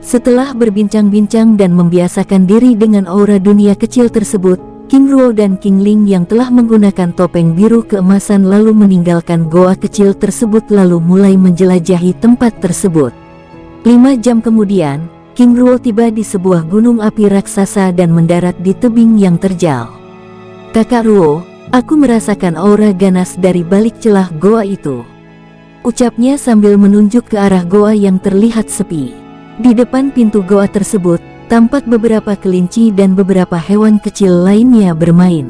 Setelah berbincang-bincang dan membiasakan diri dengan aura dunia kecil tersebut, King Ruo dan King Ling yang telah menggunakan topeng biru keemasan lalu meninggalkan goa kecil tersebut lalu mulai menjelajahi tempat tersebut. 5 jam kemudian, King Ruo tiba di sebuah gunung api raksasa dan mendarat di tebing yang terjal. Kakak Ruo, aku merasakan aura ganas dari balik celah goa itu, ucapnya sambil menunjuk ke arah goa yang terlihat sepi. Di depan pintu goa tersebut, tampak beberapa kelinci dan beberapa hewan kecil lainnya bermain.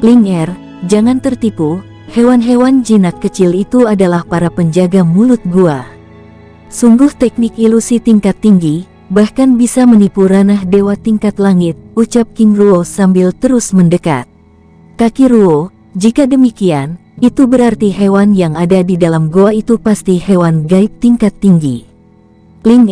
Ling jangan tertipu, hewan-hewan jinak kecil itu adalah para penjaga mulut gua. Sungguh teknik ilusi tingkat tinggi, bahkan bisa menipu ranah dewa tingkat langit, ucap King Ruo sambil terus mendekat. Kaki Ruo, jika demikian, itu berarti hewan yang ada di dalam goa itu pasti hewan gaib tingkat tinggi. Ling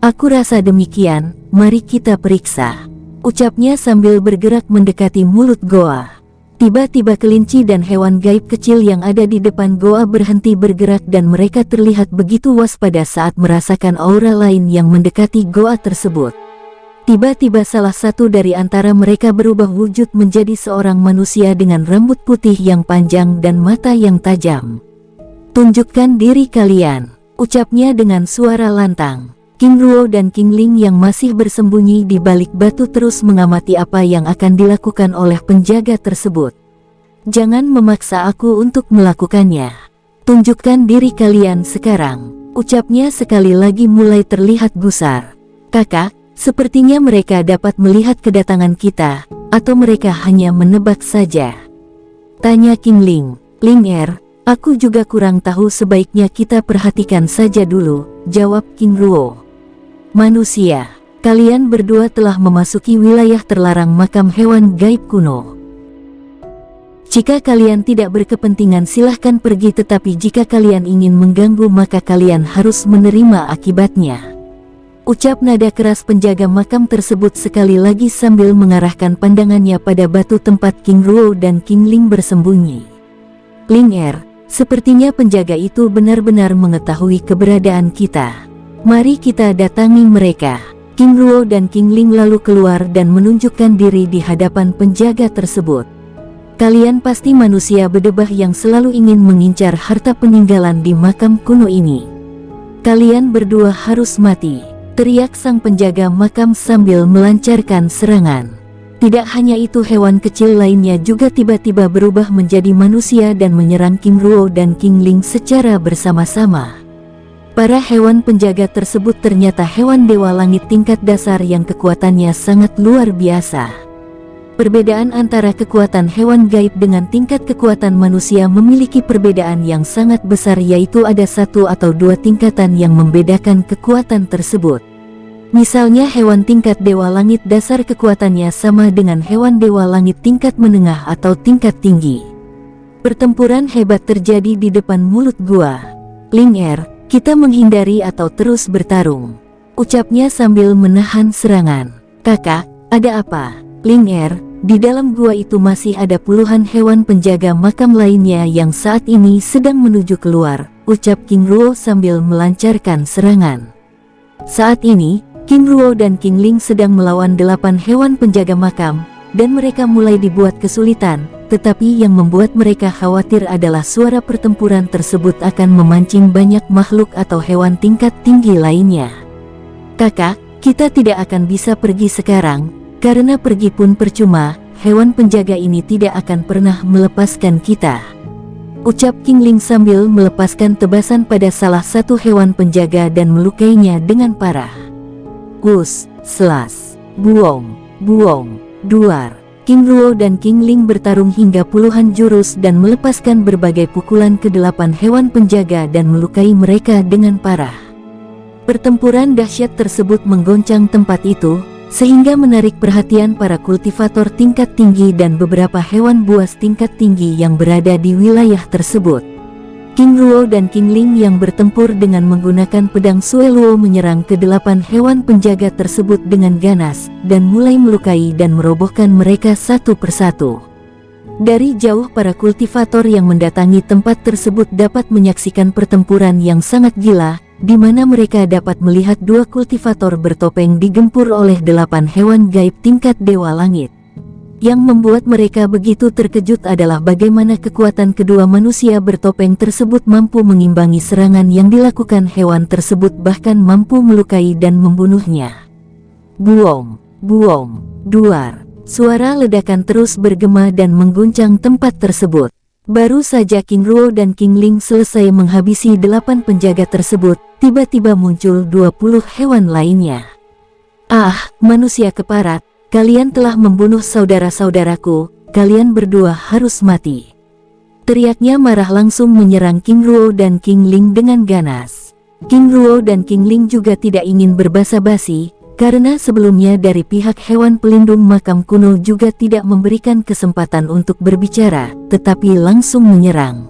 aku rasa demikian, mari kita periksa, ucapnya sambil bergerak mendekati mulut goa. Tiba-tiba kelinci dan hewan gaib kecil yang ada di depan goa berhenti bergerak dan mereka terlihat begitu waspada saat merasakan aura lain yang mendekati goa tersebut. Tiba-tiba salah satu dari antara mereka berubah wujud menjadi seorang manusia dengan rambut putih yang panjang dan mata yang tajam. Tunjukkan diri kalian, ucapnya dengan suara lantang. King Ruo dan King Ling yang masih bersembunyi di balik batu terus mengamati apa yang akan dilakukan oleh penjaga tersebut. Jangan memaksa aku untuk melakukannya. Tunjukkan diri kalian sekarang, ucapnya sekali lagi mulai terlihat gusar. Kakak, sepertinya mereka dapat melihat kedatangan kita, atau mereka hanya menebak saja? Tanya King Ling. Ling aku juga kurang tahu, sebaiknya kita perhatikan saja dulu, jawab King Ruo. Manusia, kalian berdua telah memasuki wilayah terlarang makam hewan gaib kuno. Jika kalian tidak berkepentingan silahkan pergi, tetapi jika kalian ingin mengganggu maka kalian harus menerima akibatnya, ucap nada keras penjaga makam tersebut sekali lagi sambil mengarahkan pandangannya pada batu tempat King Ruo dan King Ling bersembunyi. Ling sepertinya penjaga itu benar-benar mengetahui keberadaan kita. Mari kita datangi mereka. King Ruo dan King Ling lalu keluar dan menunjukkan diri di hadapan penjaga tersebut. Kalian pasti manusia berdebah yang selalu ingin mengincar harta peninggalan di makam kuno ini. Kalian berdua harus mati, teriak sang penjaga makam sambil melancarkan serangan. Tidak hanya itu, hewan kecil lainnya juga tiba-tiba berubah menjadi manusia dan menyerang King Ruo dan King Ling secara bersama-sama. Para hewan penjaga tersebut ternyata hewan dewa langit tingkat dasar yang kekuatannya sangat luar biasa. Perbedaan antara kekuatan hewan gaib dengan tingkat kekuatan manusia memiliki perbedaan yang sangat besar, yaitu ada 1 atau 2 tingkatan yang membedakan kekuatan tersebut. Misalnya hewan tingkat dewa langit dasar kekuatannya sama dengan hewan dewa langit tingkat menengah atau tingkat tinggi. Pertempuran hebat terjadi di depan mulut gua. Ling kita menghindari atau terus bertarung, ucapnya sambil menahan serangan. Kakak, ada apa? Ling di dalam gua itu masih ada puluhan hewan penjaga makam lainnya yang saat ini sedang menuju keluar, ucap King Ruo sambil melancarkan serangan. Saat ini, King Ruo dan King Ling sedang melawan 8 hewan penjaga makam, dan mereka mulai dibuat kesulitan. Tetapi yang membuat mereka khawatir adalah suara pertempuran tersebut akan memancing banyak makhluk atau hewan tingkat tinggi lainnya. Kakak, kita tidak akan bisa pergi sekarang, karena pergi pun percuma, hewan penjaga ini tidak akan pernah melepaskan kita, ucap King Ling sambil melepaskan tebasan pada salah satu hewan penjaga dan melukainya dengan parah. Wus, selas, buong, buong, duar. King Ruo dan King Ling bertarung hingga puluhan jurus dan melepaskan berbagai pukulan ke 8 hewan penjaga dan melukai mereka dengan parah. Pertempuran dahsyat tersebut menggoncang tempat itu, sehingga menarik perhatian para kultivator tingkat tinggi dan beberapa hewan buas tingkat tinggi yang berada di wilayah tersebut. King Ruo dan King Ling yang bertempur dengan menggunakan pedang Sueluo menyerang ke 8 hewan penjaga tersebut dengan ganas, dan mulai melukai dan merobohkan mereka satu persatu. Dari jauh para kultivator yang mendatangi tempat tersebut dapat menyaksikan pertempuran yang sangat gila, di mana mereka dapat melihat 2 kultivator bertopeng digempur oleh 8 hewan gaib tingkat Dewa Langit. Yang membuat mereka begitu terkejut adalah bagaimana kekuatan kedua manusia bertopeng tersebut mampu mengimbangi serangan yang dilakukan hewan tersebut, bahkan mampu melukai dan membunuhnya. Buong, buong, duar. Suara ledakan terus bergema dan mengguncang tempat tersebut. Baru saja King Ruo dan King Ling selesai menghabisi 8 penjaga tersebut, tiba-tiba muncul 20 hewan lainnya. Ah, manusia keparat! Kalian telah membunuh saudara-saudaraku, kalian berdua harus mati. Teriaknya marah langsung menyerang King Ruo dan King Ling dengan ganas. King Ruo dan King Ling juga tidak ingin berbasa-basi, karena sebelumnya dari pihak hewan pelindung makam kuno juga tidak memberikan kesempatan untuk berbicara, tetapi langsung menyerang.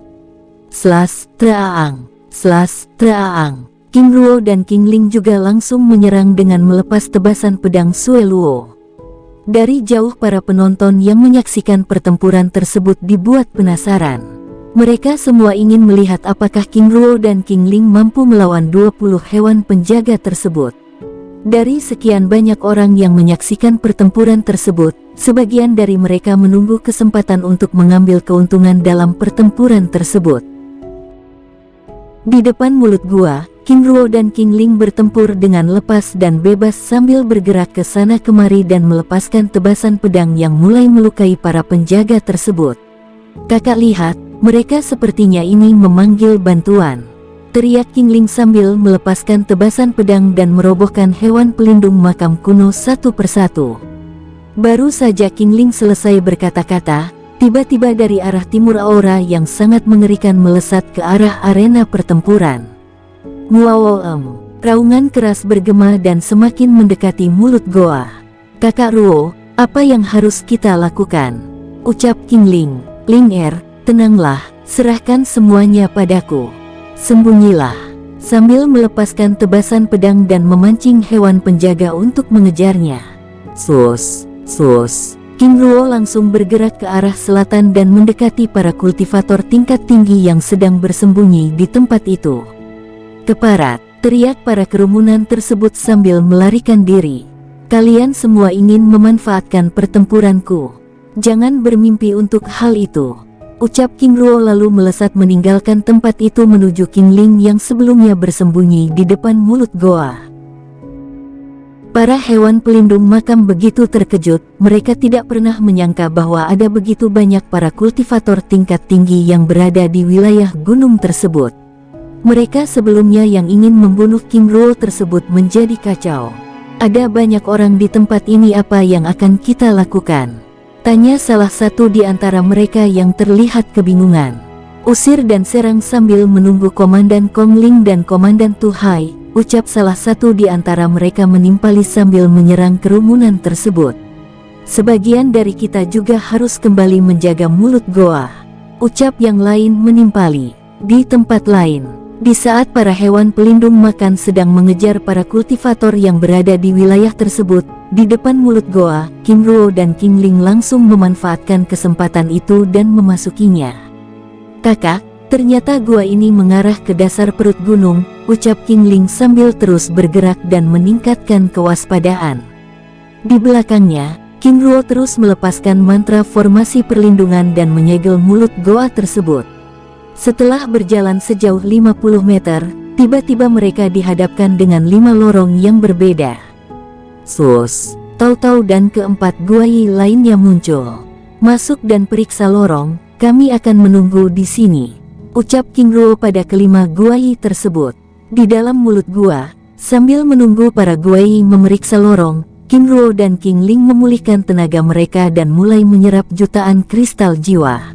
Slash, Traang, Slash, Traang. King Ruo dan King Ling juga langsung menyerang dengan melepas tebasan pedang Sueluo. Dari jauh para penonton yang menyaksikan pertempuran tersebut dibuat penasaran. Mereka semua ingin melihat apakah King Ruo dan King Ling mampu melawan 20 hewan penjaga tersebut. Dari sekian banyak orang yang menyaksikan pertempuran tersebut, sebagian dari mereka menunggu kesempatan untuk mengambil keuntungan dalam pertempuran tersebut. Di depan mulut gua, King Ruo dan King Ling bertempur dengan lepas dan bebas sambil bergerak ke sana kemari dan melepaskan tebasan pedang yang mulai melukai para penjaga tersebut. Kakak, lihat, mereka sepertinya ini memanggil bantuan. Teriak King Ling sambil melepaskan tebasan pedang dan merobohkan hewan pelindung makam kuno satu persatu. Baru saja King Ling selesai berkata-kata, tiba-tiba dari arah timur aura yang sangat mengerikan melesat ke arah arena pertempuran. Raungan keras bergema dan semakin mendekati mulut goa. Kakak Ruo, apa yang harus kita lakukan? Ucap King Ling. Ling, tenanglah, serahkan semuanya padaku. Sembunyilah. Sambil melepaskan tebasan pedang dan memancing hewan penjaga untuk mengejarnya. Sus. King Ruo langsung bergerak ke arah selatan dan mendekati para kultivator tingkat tinggi yang sedang bersembunyi di tempat itu. Keparat, teriak para kerumunan tersebut sambil melarikan diri. Kalian semua ingin memanfaatkan pertempuranku. Jangan bermimpi untuk hal itu. Ucap King Ruo lalu melesat meninggalkan tempat itu menuju King Ling yang sebelumnya bersembunyi di depan mulut goa. Para hewan pelindung makam begitu terkejut, mereka tidak pernah menyangka bahwa ada begitu banyak para kultivator tingkat tinggi yang berada di wilayah gunung tersebut. Mereka sebelumnya yang ingin membunuh King Ruo tersebut menjadi kacau. Ada banyak orang di tempat ini, apa yang akan kita lakukan? Tanya salah satu di antara mereka yang terlihat kebingungan. Usir dan serang sambil menunggu Komandan Kong Ling dan Komandan Tu Hai, ucap salah satu di antara mereka menimpali sambil menyerang kerumunan tersebut. Sebagian dari kita juga harus kembali menjaga mulut goa, ucap yang lain menimpali. Di tempat lain, di saat para hewan pelindung makan sedang mengejar para kultivator yang berada di wilayah tersebut, di depan mulut goa, King Ruo dan King Ling langsung memanfaatkan kesempatan itu dan memasukinya. Kakak, ternyata gua ini mengarah ke dasar perut gunung, ucap King Ling sambil terus bergerak dan meningkatkan kewaspadaan. Di belakangnya, King Ruo terus melepaskan mantra formasi perlindungan dan menyegel mulut goa tersebut. Setelah berjalan sejauh 50 meter, tiba-tiba mereka dihadapkan dengan 5 lorong yang berbeda. Tahu-tahu dan keempat guai lainnya muncul. Masuk dan periksa lorong, kami akan menunggu di sini, ucap King Ruo pada kelima guai tersebut. Di dalam mulut gua, sambil menunggu para guai memeriksa lorong, King Ruo dan King Ling memulihkan tenaga mereka dan mulai menyerap jutaan kristal jiwa.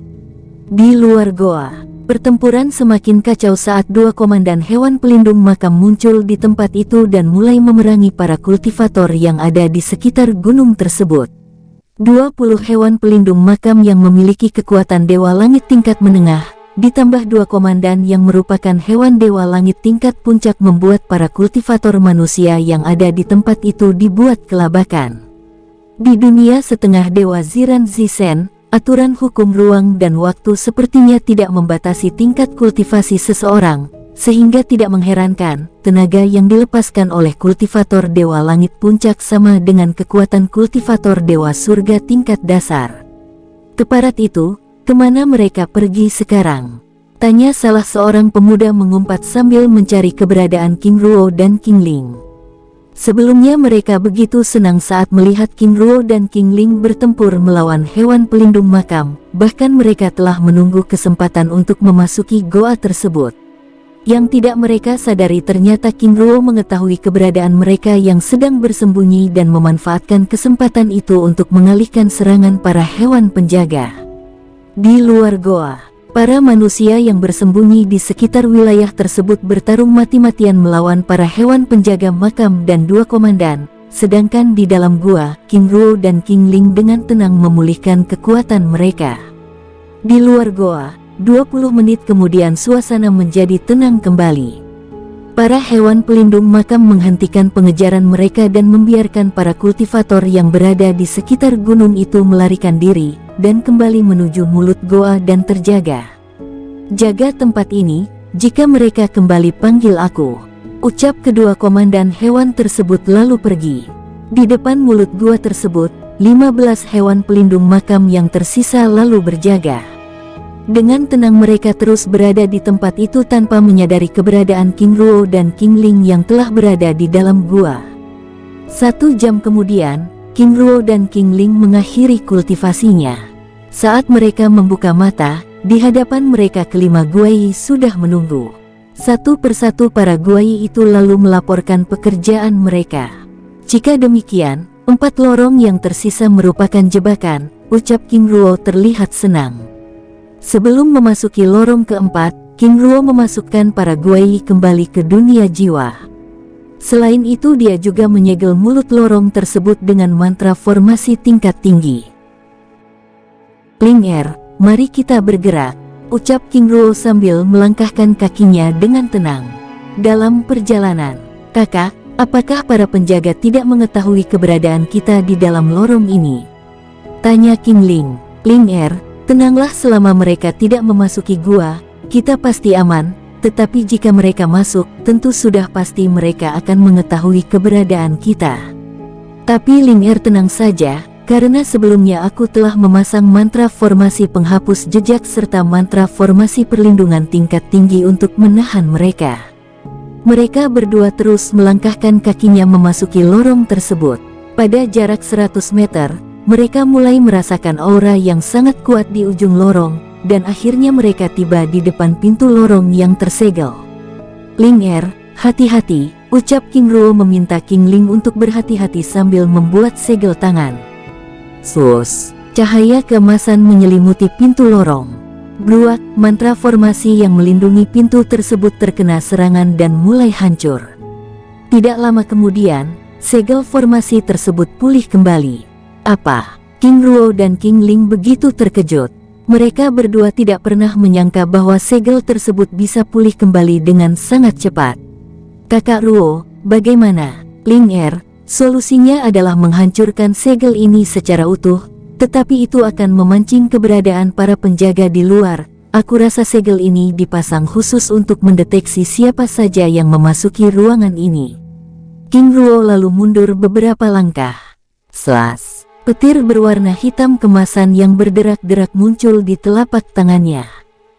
Di luar goa, pertempuran semakin kacau saat 2 komandan hewan pelindung makam muncul di tempat itu dan mulai memerangi para kultivator yang ada di sekitar gunung tersebut. 20 hewan pelindung makam yang memiliki kekuatan Dewa Langit tingkat menengah, ditambah 2 komandan yang merupakan hewan dewa langit tingkat puncak membuat para kultivator manusia yang ada di tempat itu dibuat kelabakan. Di dunia setengah dewa Ziran Zisen, aturan hukum ruang dan waktu sepertinya tidak membatasi tingkat kultivasi seseorang, sehingga tidak mengherankan, tenaga yang dilepaskan oleh kultivator dewa langit puncak sama dengan kekuatan kultivator dewa surga tingkat dasar. Keparat itu, kemana mereka pergi sekarang? Tanya salah seorang pemuda mengumpat sambil mencari keberadaan King Ruo dan King Ling. Sebelumnya mereka begitu senang saat melihat King Ruo dan King Ling bertempur melawan hewan pelindung makam, bahkan mereka telah menunggu kesempatan untuk memasuki goa tersebut. Yang tidak mereka sadari ternyata King Ruo mengetahui keberadaan mereka yang sedang bersembunyi dan memanfaatkan kesempatan itu untuk mengalihkan serangan para hewan penjaga. Di luar goa, para manusia yang bersembunyi di sekitar wilayah tersebut bertarung mati-matian melawan para hewan penjaga makam dan 2 komandan, sedangkan di dalam gua, King Ruo dan King Ling dengan tenang memulihkan kekuatan mereka. Di luar goa, 20 menit kemudian suasana menjadi tenang kembali. Para hewan pelindung makam menghentikan pengejaran mereka dan membiarkan para kultivator yang berada di sekitar gunung itu melarikan diri, dan kembali menuju mulut goa dan terjaga. Jaga tempat ini, jika mereka kembali panggil aku, ucap kedua komandan hewan tersebut lalu pergi. Di depan mulut gua tersebut, 15 hewan pelindung makam yang tersisa lalu berjaga. Dengan tenang mereka terus berada di tempat itu tanpa menyadari keberadaan King Ruo dan King Ling yang telah berada di dalam gua. 1 jam kemudian, King Ruo dan King Ling mengakhiri kultivasinya. Saat mereka membuka mata, di hadapan mereka kelima guai sudah menunggu. Satu persatu para guai itu lalu melaporkan pekerjaan mereka. Jika demikian, 4 lorong yang tersisa merupakan jebakan, ucap King Ruo terlihat senang. Sebelum memasuki lorong keempat, King Ruo memasukkan para guai kembali ke dunia jiwa. Selain itu dia juga menyegel mulut lorong tersebut dengan mantra formasi tingkat tinggi. Ling Er, mari kita bergerak, ucap King Ruo sambil melangkahkan kakinya dengan tenang. Dalam perjalanan, kakak, apakah para penjaga tidak mengetahui keberadaan kita di dalam lorong ini? Tanya King Ling. Ling Er, tenanglah, selama mereka tidak memasuki gua, kita pasti aman, tetapi jika mereka masuk, tentu sudah pasti mereka akan mengetahui keberadaan kita. Tapi Ling Er tenang saja, karena sebelumnya aku telah memasang mantra formasi penghapus jejak serta mantra formasi perlindungan tingkat tinggi untuk menahan mereka. Mereka berdua terus melangkahkan kakinya memasuki lorong tersebut. Pada jarak 100 meter, mereka mulai merasakan aura yang sangat kuat di ujung lorong, dan akhirnya mereka tiba di depan pintu lorong yang tersegel. Ling Er, hati-hati, ucap King Ruo meminta King Ling untuk berhati-hati sambil membuat segel tangan. Sus, cahaya keemasan menyelimuti pintu lorong. Bluak, mantra formasi yang melindungi pintu tersebut terkena serangan dan mulai hancur. Tidak lama kemudian, segel formasi tersebut pulih kembali. Apa? King Ruo dan King Ling begitu terkejut. Mereka berdua tidak pernah menyangka bahwa segel tersebut bisa pulih kembali dengan sangat cepat. Kakak Ruo, bagaimana? Ling Er, solusinya adalah menghancurkan segel ini secara utuh, tetapi itu akan memancing keberadaan para penjaga di luar. Aku rasa segel ini dipasang khusus untuk mendeteksi siapa saja yang memasuki ruangan ini. King Ruo lalu mundur beberapa langkah. Selas. Petir berwarna hitam kemasan yang berderak-derak muncul di telapak tangannya.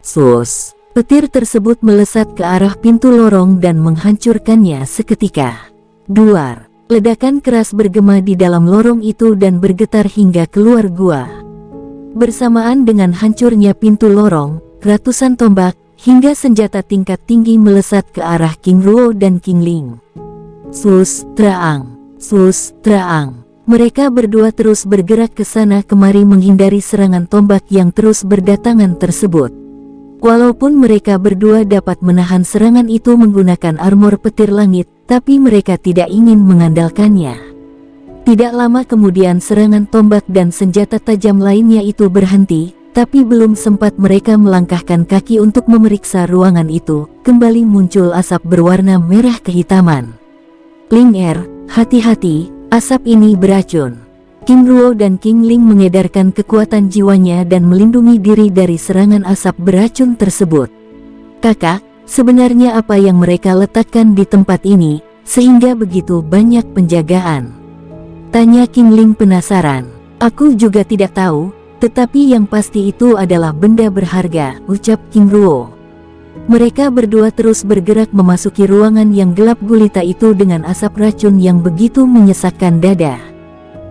Sus, petir tersebut melesat ke arah pintu lorong dan menghancurkannya seketika. Duar, ledakan keras bergema di dalam lorong itu dan bergetar hingga keluar gua. Bersamaan dengan hancurnya pintu lorong, ratusan tombak, hingga senjata tingkat tinggi melesat ke arah King Ruo dan King Ling. Sus, traang, sus, traang. Mereka berdua terus bergerak ke sana kemari menghindari serangan tombak yang terus berdatangan tersebut. Walaupun mereka berdua dapat menahan serangan itu menggunakan armor petir langit, tapi mereka tidak ingin mengandalkannya. Tidak lama kemudian serangan tombak dan senjata tajam lainnya itu berhenti, Tapi belum sempat mereka melangkahkan kaki untuk memeriksa ruangan itu, kembali muncul asap berwarna merah kehitaman. Ling Er, hati-hati, asap ini beracun. King Ruo dan King Ling mengedarkan kekuatan jiwanya dan melindungi diri dari serangan asap beracun tersebut. Kakak, sebenarnya apa yang mereka letakkan di tempat ini, sehingga begitu banyak penjagaan? Tanya King Ling penasaran. Aku juga tidak tahu. Tetapi yang pasti itu adalah benda berharga, ucap King Ruo. Mereka berdua terus bergerak memasuki ruangan yang gelap gulita itu dengan asap racun yang begitu menyesakkan dada.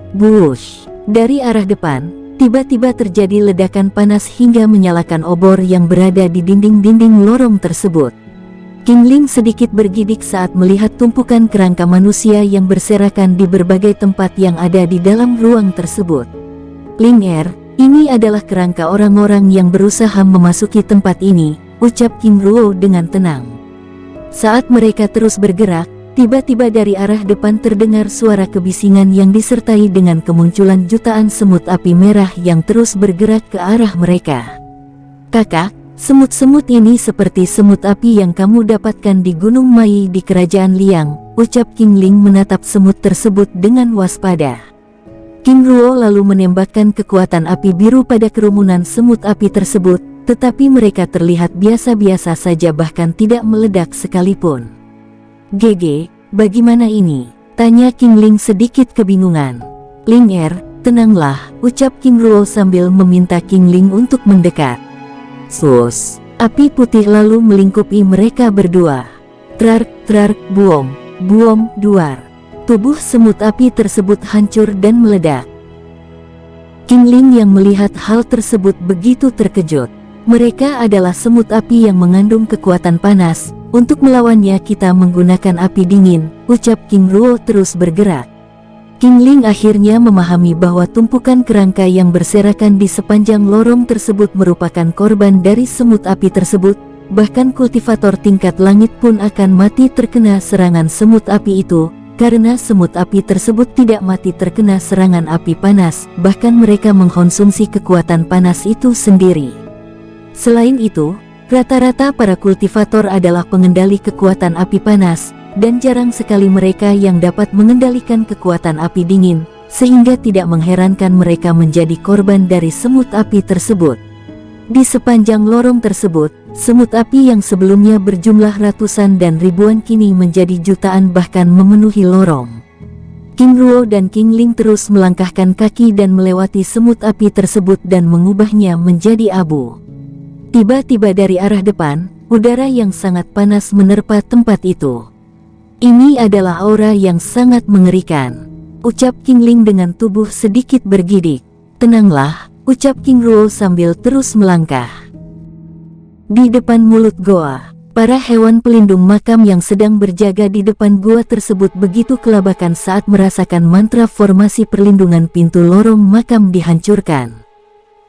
Bush! Dari arah depan, tiba-tiba terjadi ledakan panas hingga menyalakan obor yang berada di dinding-dinding lorong tersebut. King Ling sedikit bergidik saat melihat tumpukan kerangka manusia yang berserakan di berbagai tempat yang ada di dalam ruang tersebut. Ling Er, ini adalah kerangka orang-orang yang berusaha memasuki tempat ini, ucap King Ruo dengan tenang. Saat mereka terus bergerak, tiba-tiba dari arah depan terdengar suara kebisingan yang disertai dengan kemunculan jutaan semut api merah yang terus bergerak ke arah mereka. Kakak, semut-semut ini seperti semut api yang kamu dapatkan di Gunung Mai di Kerajaan Liang, ucap King Ling menatap semut tersebut dengan waspada. King Ruo lalu menembakkan kekuatan api biru pada kerumunan semut api tersebut, tetapi mereka terlihat biasa-biasa saja bahkan tidak meledak sekalipun. "GG, bagaimana ini?" tanya King Ling sedikit kebingungan. "Ling Er, tenanglah," ucap King Ruo sambil meminta King Ling untuk mendekat. Sus! Api putih lalu melingkupi mereka berdua. Trar, buom, buom, duar. Tubuh semut api tersebut hancur dan meledak. King Ling yang melihat hal tersebut begitu terkejut. Mereka adalah semut api yang mengandung kekuatan panas. Untuk melawannya kita menggunakan api dingin, ucap King Ruo terus bergerak. King Ling akhirnya memahami bahwa tumpukan kerangka yang berserakan di sepanjang lorong tersebut merupakan korban dari semut api tersebut. Bahkan kultivator tingkat langit pun akan mati terkena serangan semut api itu. Karena semut api tersebut tidak mati terkena serangan api panas, bahkan mereka mengkonsumsi kekuatan panas itu sendiri. Selain itu, rata-rata para kultivator adalah pengendali kekuatan api panas, dan jarang sekali mereka yang dapat mengendalikan kekuatan api dingin, sehingga tidak mengherankan mereka menjadi korban dari semut api tersebut. Di sepanjang lorong tersebut, semut api yang sebelumnya berjumlah ratusan dan ribuan kini menjadi jutaan bahkan memenuhi lorong. King Ruo dan King Ling terus melangkahkan kaki dan melewati semut api tersebut dan mengubahnya menjadi abu. Tiba-tiba dari arah depan, udara yang sangat panas menerpa tempat itu. "Ini adalah aura yang sangat mengerikan," ucap King Ling dengan tubuh sedikit bergidik. "Tenanglah," ucap King Ruo sambil terus melangkah. Di depan mulut goa, para hewan pelindung makam yang sedang berjaga di depan gua tersebut begitu kelabakan saat merasakan mantra formasi perlindungan pintu lorong makam dihancurkan.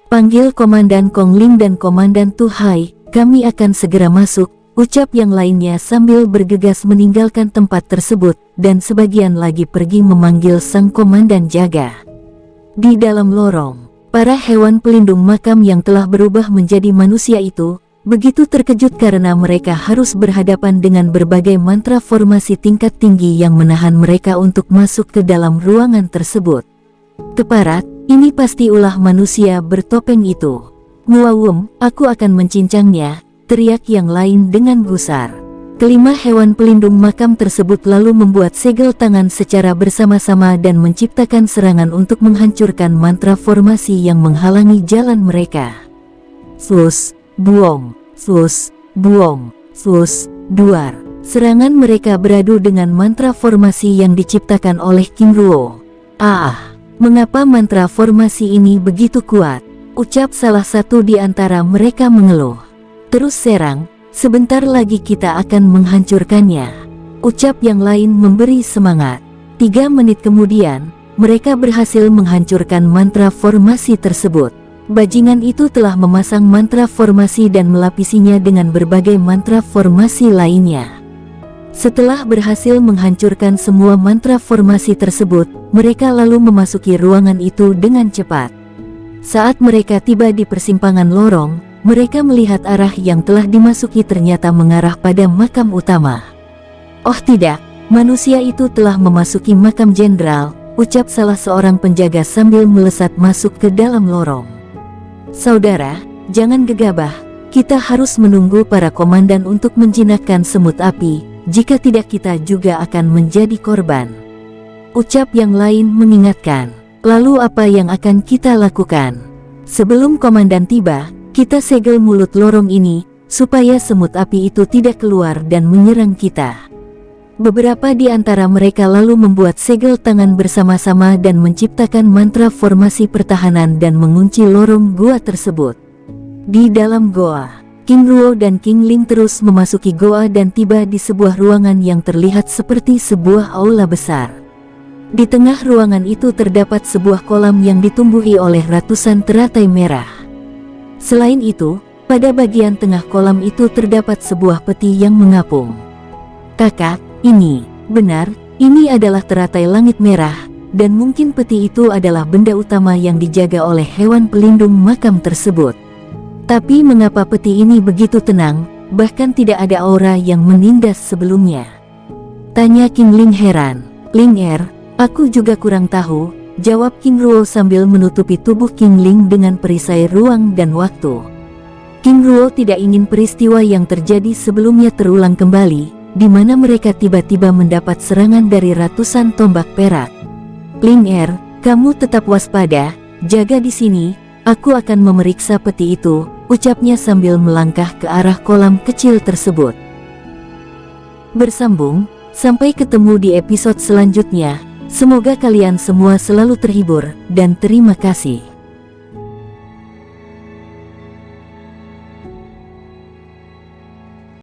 "Panggil Komandan Kong Ling dan Komandan Tu Hai, kami akan segera masuk," ucap yang lainnya sambil bergegas meninggalkan tempat tersebut, dan sebagian lagi pergi memanggil sang komandan jaga. Di dalam lorong, para hewan pelindung makam yang telah berubah menjadi manusia itu begitu terkejut karena mereka harus berhadapan dengan berbagai mantra formasi tingkat tinggi yang menahan mereka untuk masuk ke dalam ruangan tersebut. "Keparat, ini pasti ulah manusia bertopeng itu. Muawum, aku akan mencincangnya," teriak yang lain dengan gusar. Kelima hewan pelindung makam tersebut lalu membuat segel tangan secara bersama-sama dan menciptakan serangan untuk menghancurkan mantra formasi yang menghalangi jalan mereka. Sus, buom, sus, buom, sus, duar. Serangan mereka beradu dengan mantra formasi yang diciptakan oleh King Ruo. Mengapa mantra formasi ini begitu kuat?" ucap salah satu di antara mereka mengeluh. "Terus serang, sebentar lagi kita akan menghancurkannya," ucap yang lain memberi semangat. 3 menit kemudian, mereka berhasil menghancurkan mantra formasi tersebut. Bajingan itu telah memasang mantra formasi dan melapisinya dengan berbagai mantra formasi lainnya. Setelah berhasil menghancurkan semua mantra formasi tersebut, mereka lalu memasuki ruangan itu dengan cepat. Saat mereka tiba di persimpangan lorong, mereka melihat arah yang telah dimasuki ternyata mengarah pada makam utama. "Oh tidak, manusia itu telah memasuki makam jenderal," ucap salah seorang penjaga sambil melesat masuk ke dalam lorong. "Saudara, jangan gegabah, kita harus menunggu para komandan untuk menjinakkan semut api, jika tidak kita juga akan menjadi korban," ucap yang lain mengingatkan. "Lalu apa yang akan kita lakukan? Sebelum komandan tiba, kita segel mulut lorong ini, supaya semut api itu tidak keluar dan menyerang kita." Beberapa di antara mereka lalu membuat segel tangan bersama-sama dan menciptakan mantra formasi pertahanan dan mengunci lorong gua tersebut. Di dalam goa, King Ruo dan King Ling terus memasuki goa dan tiba di sebuah ruangan yang terlihat seperti sebuah aula besar. Di tengah ruangan itu terdapat sebuah kolam yang ditumbuhi oleh ratusan teratai merah. Selain itu, pada bagian tengah kolam itu terdapat sebuah peti yang mengapung. "Kakak, ini adalah teratai langit merah, dan mungkin peti itu adalah benda utama yang dijaga oleh hewan pelindung makam tersebut. Tapi mengapa peti ini begitu tenang, bahkan tidak ada aura yang menindas sebelumnya?" tanya King Ling heran. "Ling aku juga kurang tahu," jawab King Ruo sambil menutupi tubuh King Ling dengan perisai ruang dan waktu. King Ruo tidak ingin peristiwa yang terjadi sebelumnya terulang kembali, di mana mereka tiba-tiba mendapat serangan dari ratusan tombak perak. "Ling kamu tetap waspada, jaga di sini, aku akan memeriksa peti itu," ucapnya sambil melangkah ke arah kolam kecil tersebut. Bersambung, sampai ketemu di episode selanjutnya. Semoga kalian semua selalu terhibur, dan terima kasih.